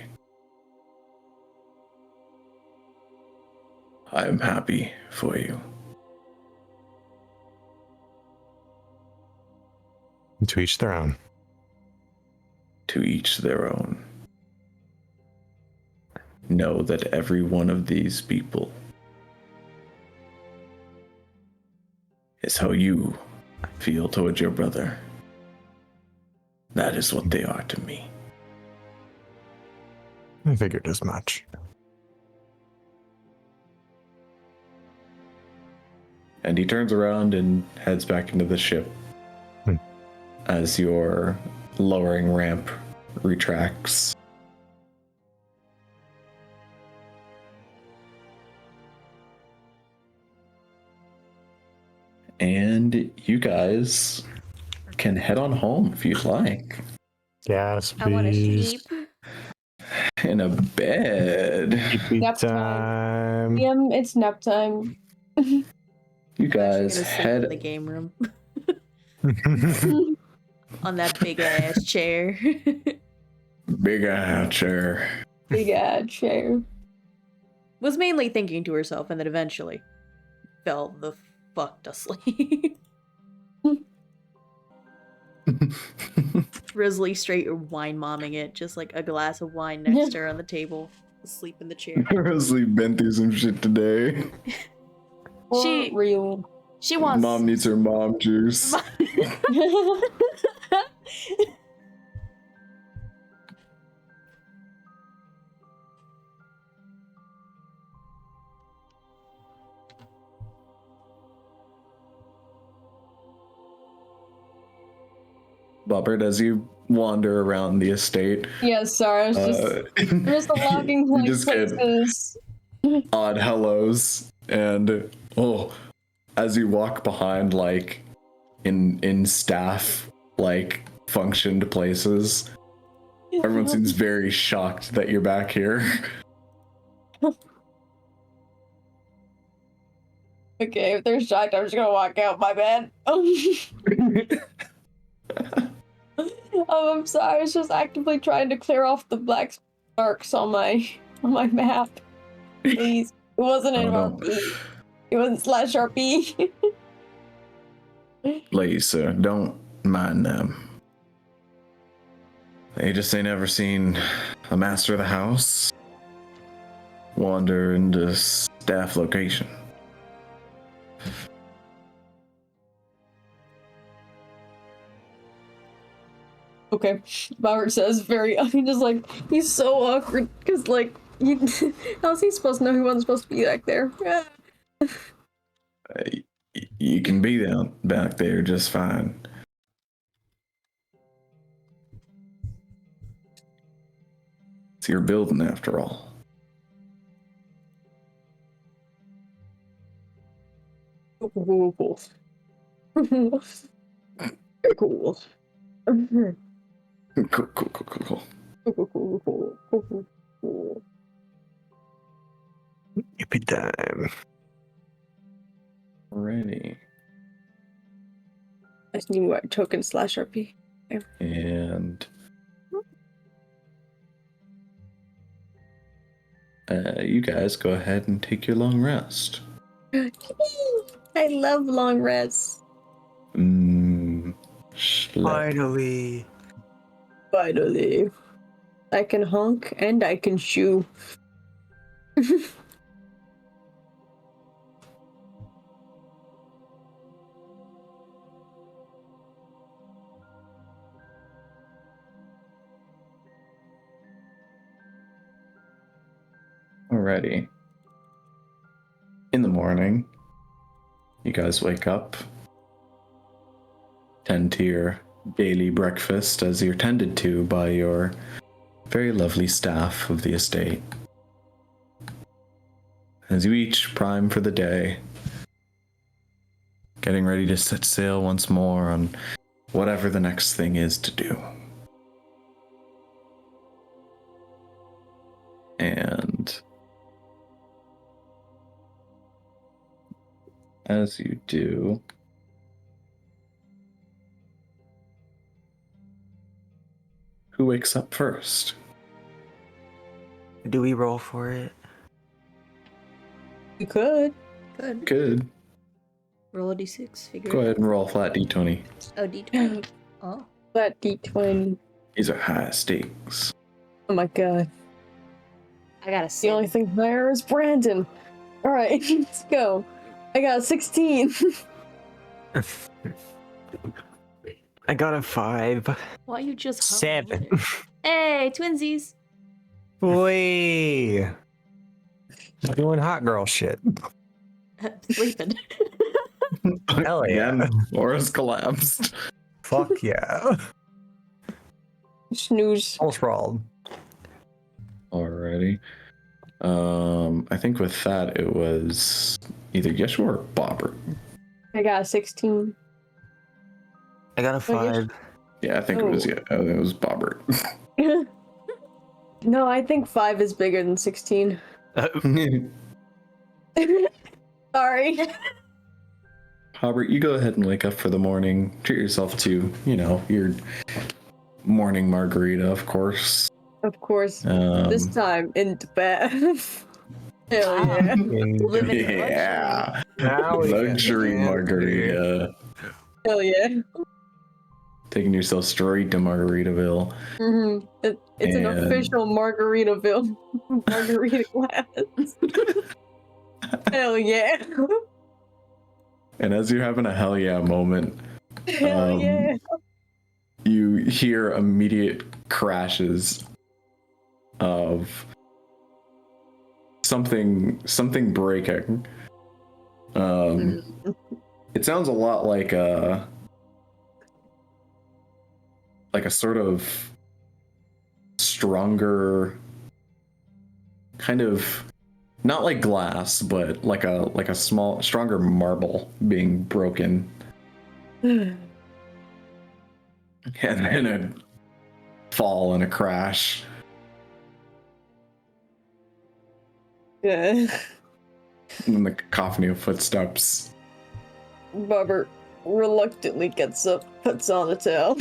I am happy for you. To each their own. To each their own. Know that every one of these people is how you feel towards your brother. That is what they are to me. I figured as much. And he turns around and heads back into the ship as your lowering ramp retracts. And you guys can head on home if you'd like. Yes, please. I want to sleep. In a bed. Nap time. It's nap time. You guys I'm sleep head in the game room. On that big ass chair. Big ass chair. Big ass chair. Was mainly thinking to herself and then eventually fell the fuck to sleep. Rosalee straight wine momming it, just like a glass of wine next to her on the table, asleep in the chair. Rosalee been through some shit today. She wants. Mom needs her mom juice. Bobert, as you wander around the estate. Yeah, sorry, I was just looking like just places. Odd hellos, and as you walk behind, like in staff like functioned places, everyone seems very shocked that you're back here. Okay, if they're shocked, I'm just gonna walk out. My bad. I'm sorry. I was just actively trying to clear off the black marks on my map. Please, it wasn't an RP. It wasn't /RP. Ladies, sir, don't mind them. They just ain't ever seen a master of the house wander into staff location. Okay, Bobert says he's so awkward because how's he supposed to know he wasn't supposed to be back there? You can be down back there just fine. It's your building after all. Cool. Cool. Cool. Yippee time. Alrighty. I just need what token /RP. And you guys go ahead and take your long rest. I love long rests. Finally. I can honk and I can shoo. Alrighty. In the morning, you guys wake up, tend to your daily breakfast as you're tended to by your very lovely staff of the estate. As you each prime for the day, getting ready to set sail once more on whatever the next thing is to do. And as you do, who wakes up first? Do we roll for it? You could. Good. Roll a d6. Figure Go it ahead and roll a flat d20. out. Oh, d20. Oh. That D20. These are high stakes. Oh my god. I got a The only 7. thing higher is Brandon. Alright, let's go. I got a 16. I got a 5. Why you just hung 7. over there? Hey, twinsies. Wait. Doing hot girl shit. Sleeping. Hell yeah. Again, Laura's collapsed. Fuck yeah. Snooze. All sprawled. Alrighty. I think with that it was either Yeshua or Bobber. I got a 16. I got a 5. Yeah, I think it was Bobber. No, I think 5 is bigger than 16. Sorry. Bobber, you go ahead and wake up for the morning. Treat yourself to, your morning margarita, of course. Of course. This time in Tibet. Hell yeah. Living in Yeah. luxury. Luxury margarita. Hell yeah. Taking yourself straight to Margaritaville. Mm-hmm. It's an official Margaritaville. Margarita glass. Hell yeah. And as you're having a hell yeah moment, Hell yeah. you hear immediate crashes of something breaking. It sounds a lot like like a sort of stronger kind of, not like glass, but like a stronger marble being broken. And then a fall and a crash. Yeah. And then the cacophony of footsteps. Bobert reluctantly gets up, puts on a towel.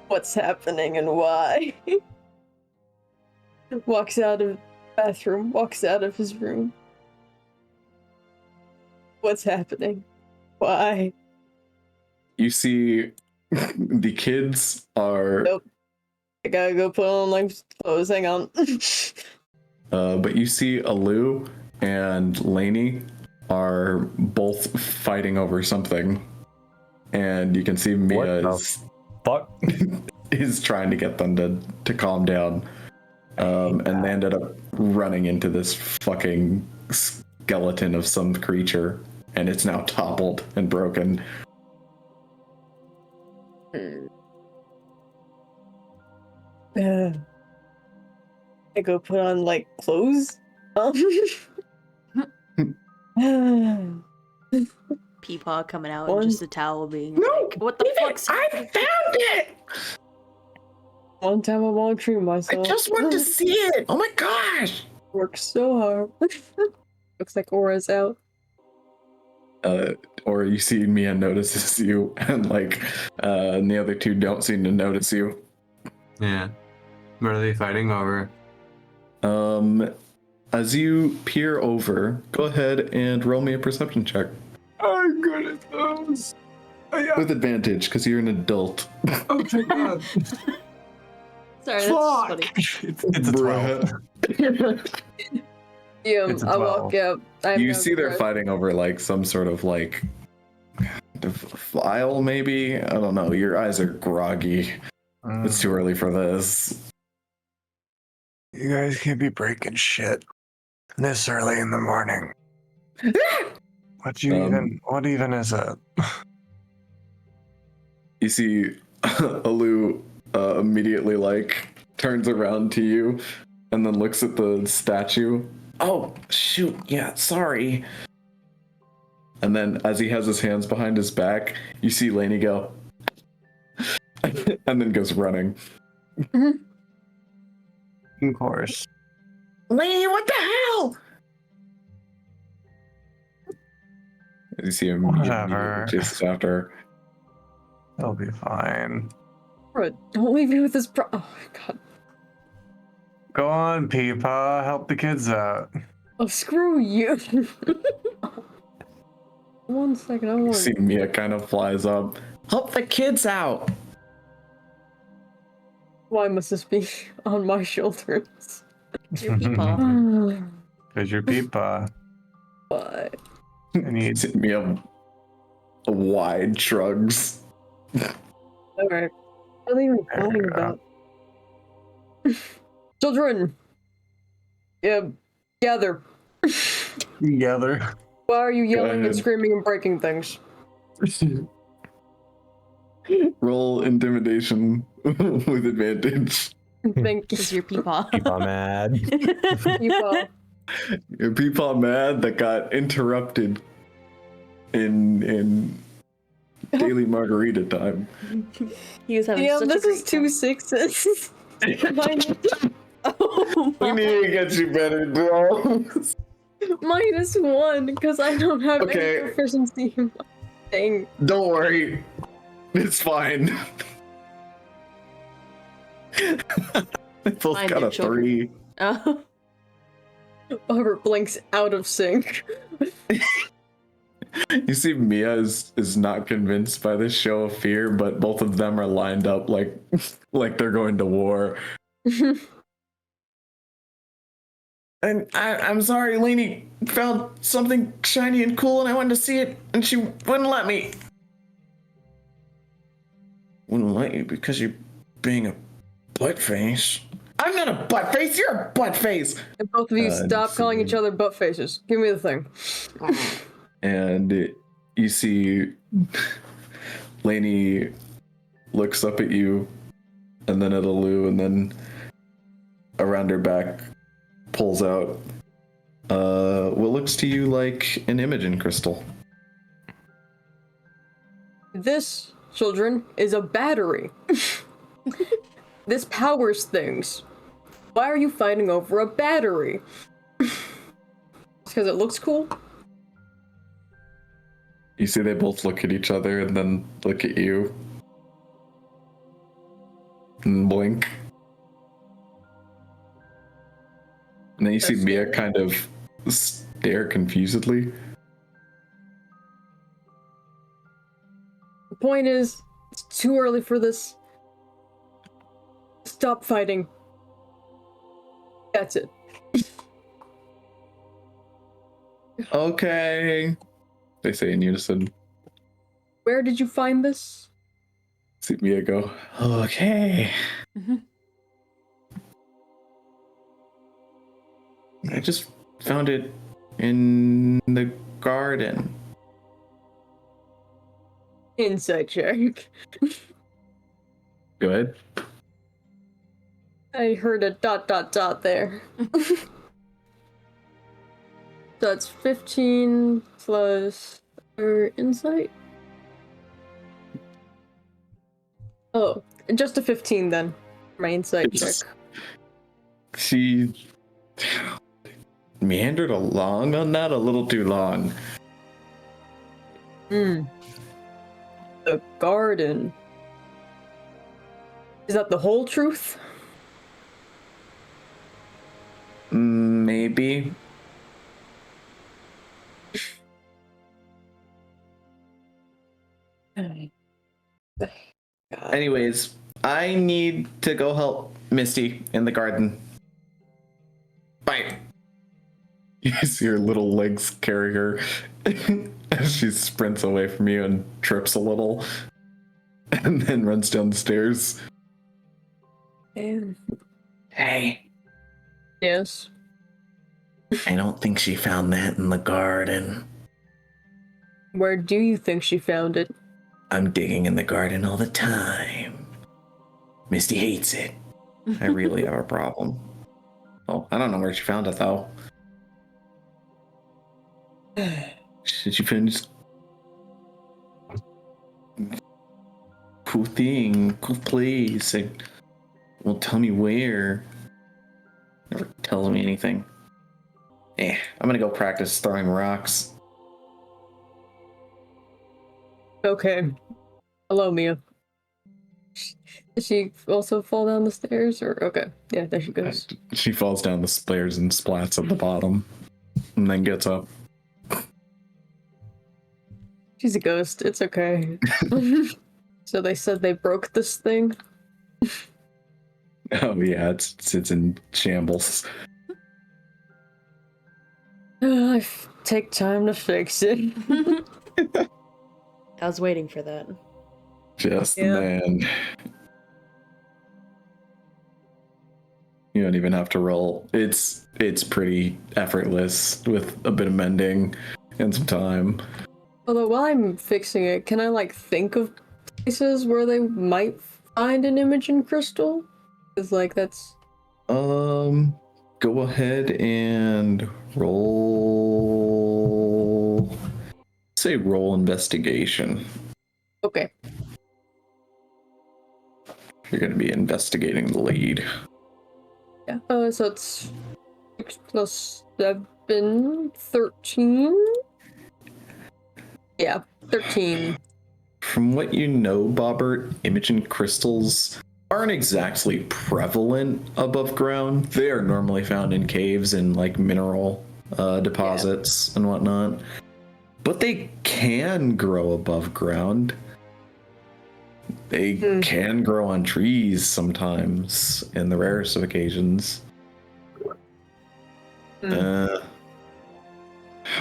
What's happening and why? Walks out of the bathroom, walks out of his room. What's happening? Why? You see the kids are... Nope. I gotta go put on like clothes, hang on. But you see Alu and Lainey are both fighting over something. And you can see Mia is trying to get them to calm down. And they ended up running into this fucking skeleton of some creature. And it's now toppled and broken. I go put on like clothes. Peepaw coming out and just a towel being No, like, what the fuck's I found it! One time I won't treat myself. I just want to see it! Oh my gosh! Work so hard. Looks like Aura's out. Or you see Mia notices you, and and the other two don't seem to notice you. Yeah. What are they fighting over? As you peer over, go ahead and roll me a perception check. I'm good at those. With advantage, because you're an adult. Oh my god. Sorry, that's funny. It's a 12. Yeah, It's a I 12. walk out. You see they're fighting over some sort of file, maybe? I don't know. Your eyes are groggy. It's too early for this. You guys can't be breaking shit this early in the morning. What even is it? You see Alu immediately turns around to you and then looks at the statue. Oh, shoot, yeah, sorry. And then as he has his hands behind his back, you see Lainey go and then goes running. Of course. Lainey, what the hell? You see him Whatever. chases after her. It'll be fine. Bro, don't leave me with this oh my god. Go on, Peepaw. Help the kids out. Oh, screw you. 1 second, I You want see Mia kind of flies up. Help the kids out! Why must this be on my shoulders? Your Peepaw. Because you're Peepaw. Why? You see Mia wide shrugs. Alright. What are they even talking about? Children! Yeah, gather. Together. Why are you yelling and ahead. screaming and breaking things? Roll intimidation with advantage. Thank you. Is your Peepaw. Peepaw mad. Peepaw. Your Peepaw mad that got interrupted in daily margarita time. He was having Yeah, such this a is great 2 time. 6s. Oh We my. need to get you better, bro. -1, because I don't have Okay. any proficiency in my thing. Don't worry. It's fine. They both Find got it, a children. 3. Oh. Bobert blinks out of sync. You see Mia is not convinced by this show of fear, but both of them are lined up like they're going to war. And I'm sorry, Lainey found something shiny and cool and I wanted to see it and she wouldn't let me. Wouldn't let you because you're being a butt face. I'm not a butt face, you're a butt face! And both of you stop let's calling see. each other butt faces. Give me the thing. And you see Lainey looks up at you, and then at Alu, and then around her back pulls out what looks to you like an Imogen crystal. This, children, is a battery. This powers things. Why are you fighting over a battery? Because it looks cool? You see they both look at each other and then look at you. And blink. And then you see Mia kind of stare confusedly. The point is, it's too early for this. Stop fighting. That's it. Okay, they say in unison. Where did you find this? See Mia go, okay. I just found it in the garden. Insight check. Go ahead. I heard a ... there. So it's 15 plus your insight? Oh, just a 15 then. My insight check. She meandered along on that a little too long. The garden. Is that the whole truth? Maybe. Anyways, I need to go help Misty in the garden. Bye. You see her little legs carry her as she sprints away from you and trips a little and then runs down the stairs. Hey. Yes. I don't think she found that in the garden. Where do you think she found it? I'm digging in the garden all the time. Misty hates it. I really have a problem. Oh, I don't know where she found it though. Did you finish? Cool thing, cool place. Well, tell me where. Never tells me anything. I'm gonna go practice throwing rocks. Okay. Hello, Mia. Did she also fall down the stairs? Or okay, yeah, there she goes. She falls down the stairs and splats at the bottom, and then gets up. She's a ghost. It's okay. So they said they broke this thing. Oh yeah, it's in shambles. I take time to fix it. I was waiting for that. Just the man. You don't even have to roll. It's pretty effortless with a bit of mending and some time. Although while I'm fixing it, can I like think of places where they might find an Imogen crystal? Because like that's Go ahead and roll. Say roll investigation. okay. You're going to be investigating the lead. Yeah. So it's 6 plus 7, 13. Yeah, 13. From what you know, Bobert, Imogen crystals aren't exactly prevalent above ground. They are normally found in caves and like mineral deposits and whatnot. But they can grow above ground. They can grow on trees sometimes, in the rarest of occasions.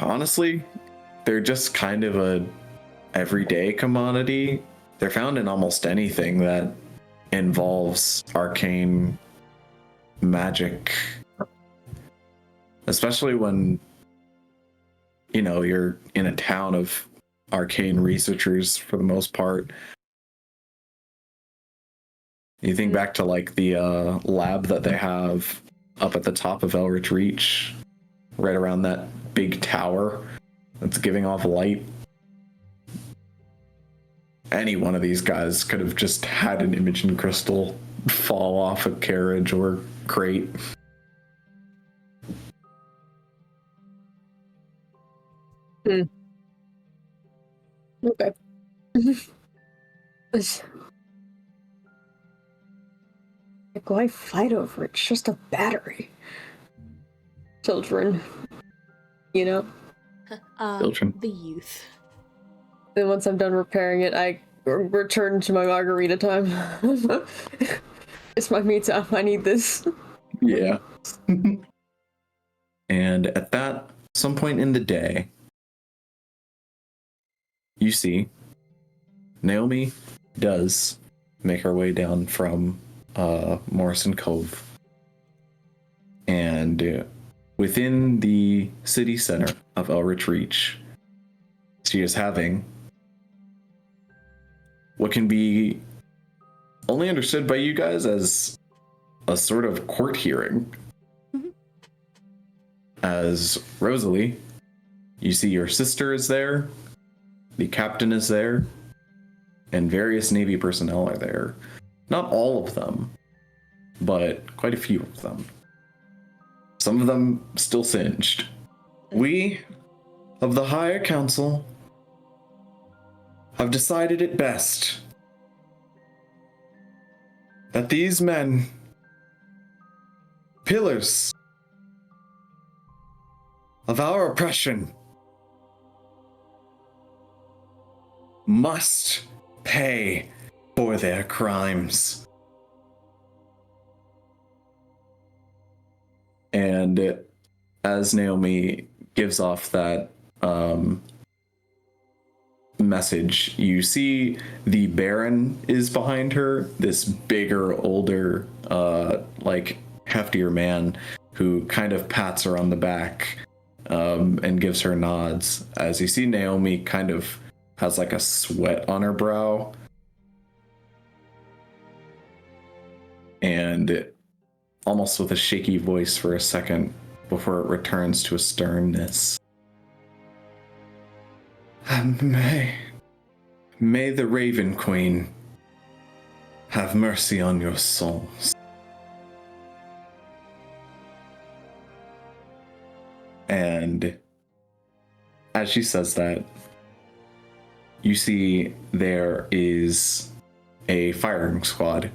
Honestly, they're just kind of a everyday commodity. They're found in almost anything that involves arcane magic. Especially when, you know, you're in a town of arcane researchers for the most part. You think back to like the lab that they have up at the top of Eldritch Reach, right around that big tower that's giving off light. Any one of these guys could have just had an Imogen crystal fall off a carriage or crate. Okay. Like, why fight over it? It's just a battery. Children. You know? Children. The youth. Then once I'm done repairing it, I return to my margarita time. It's my me time. I need this. Yeah. And at that, some point in the day, you see Naomi does make her way down from Morrison Cove. And within the city center of Eldritch Reach, she is having what can be only understood by you guys as a sort of court hearing. Mm-hmm. As Rosalee, you see your sister is there, the captain is there, and various Navy personnel are there. Not all of them, but quite a few of them. Some of them still singed. We of the Higher Council have decided it best that these men, pillars of our oppression, must pay for their crimes. And as Naomi gives off that message, you see the Baron is behind her, this bigger, older, like heftier man who kind of pats her on the back and gives her nods, as you see Naomi kind of has like a sweat on her brow. And almost with a shaky voice for a second before it returns to a sternness. May the Raven Queen have mercy on your souls. And as she says that, you see there is a firing squad.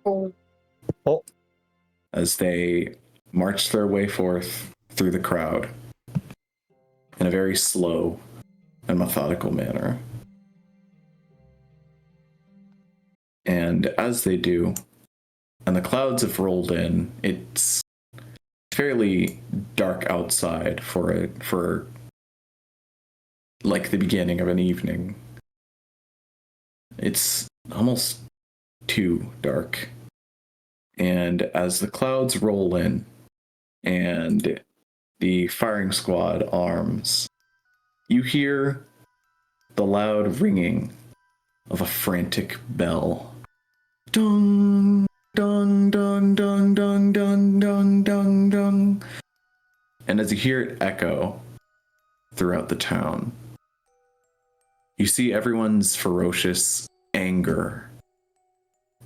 Oh. As they march their way forth through the crowd in a very slow and methodical manner. And as they do, and the clouds have rolled in, it's fairly dark outside for like the beginning of an evening. It's almost too dark. And as the clouds roll in and the firing squad arms, you hear the loud ringing of a frantic bell. Dong, dong, dong, dong, dong, dong, dong, dong, dong. And as you hear it echo throughout the town, you see everyone's ferocious anger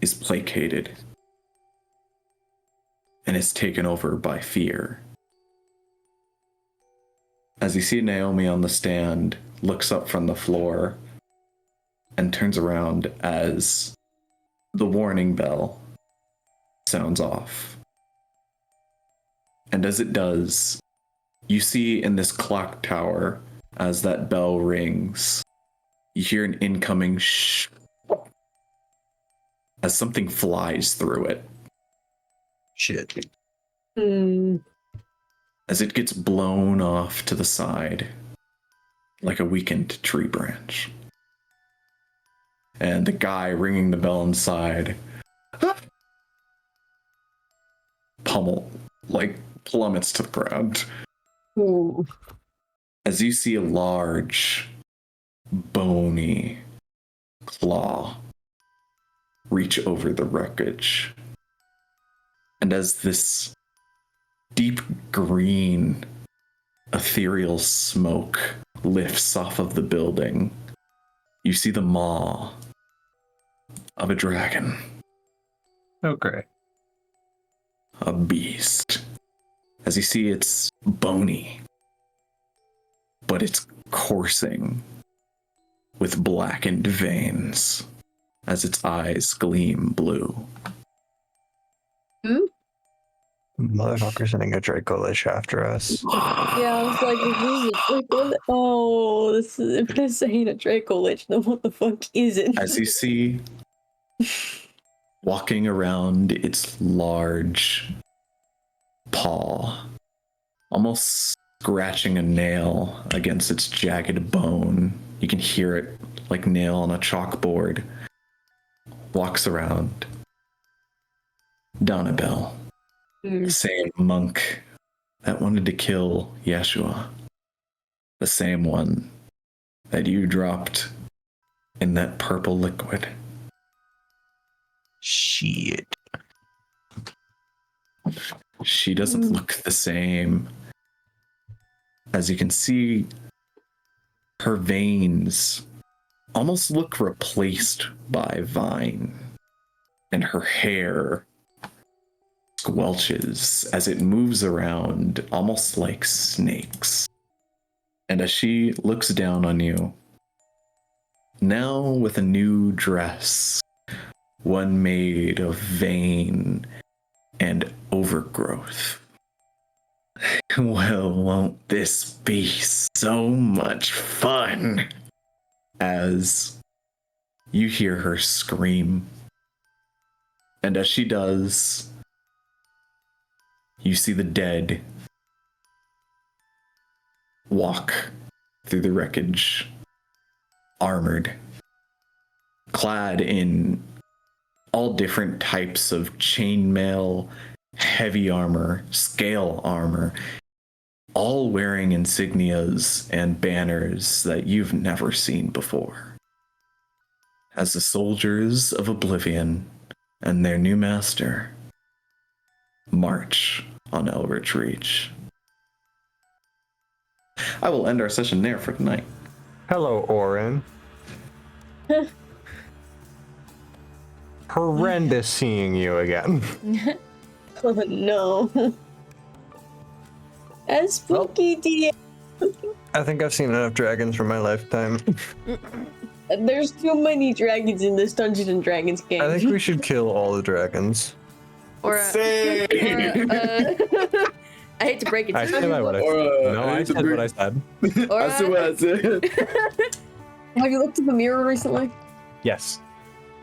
is placated and is taken over by fear. As you see Naomi on the stand, looks up from the floor and turns around as the warning bell sounds off. And as it does, you see in this clock tower, as that bell rings, you hear an incoming shh as something flies through it. Shit. As it gets blown off to the side like a weakened tree branch. And the guy ringing the bell inside plummets to the ground. Ooh. As you see a large, bony claw reach over the wreckage. And as this deep green, ethereal smoke lifts off of the building, you see the maw of a dragon. Okay. A beast. As you see, it's bony, but it's coursing with blackened veins as its eyes gleam blue. Motherfucker sending a Draco Lich after us. Yeah, I was like, is this a Draco Lich? Oh, this is, if it's saying a Draco Lich, then what the fuck is it? As you see, walking around its large paw, almost scratching a nail against its jagged bone. You can hear it like nail on a chalkboard. Walks around. Donabel. The same monk that wanted to kill Yeshua. The same one that you dropped in that purple liquid. Shit. She doesn't look the same. As you can see, her veins almost look replaced by vine, and her hair squelches as it moves around almost like snakes. And as she looks down on you, now with a new dress, one made of vein and overgrowth. Well, won't this be so much fun? As you hear her scream. And as she does, you see the dead walk through the wreckage, armored, clad in all different types of chainmail, heavy armor, scale armor, all wearing insignias and banners that you've never seen before. As the soldiers of Oblivion and their new master march on Eldritch Reach. I will end our session there for tonight. Hello, Orin. Horrendous seeing you again. Oh no. As spooky DM. I think I've seen enough dragons for my lifetime. There's too many dragons in this Dungeons and Dragons game. I think we should kill all the dragons. Or I hate to break it to I you. said what I said. No, I said what I said. I said what I said. Have you looked in the mirror recently? Yes.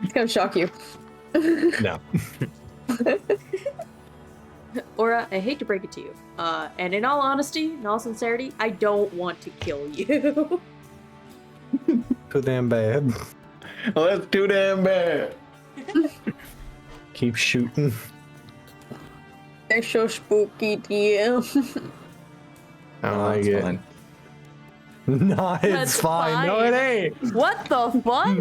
It's gonna shock you. No. Aura, I hate to break it to you. And in all honesty, in all sincerity, I don't want to kill you. Too damn bad. Oh, that's too damn bad. Keep shooting. They're so spooky, DM. I don't like it. Fine. No, it's That's fine. No, it ain't. What the fuck?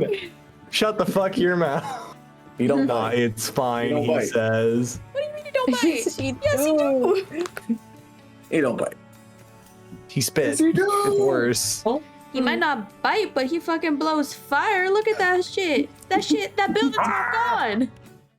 Shut the fuck your mouth. You don't Nah, bite. it's fine, You don't he bite. says. What do you mean you don't bite? Yes, you Yes, you do. You don't bite. He spit. Yes, you do. It's worse. He might not bite, but he fucking blows fire. Look at that shit. That building's all gone.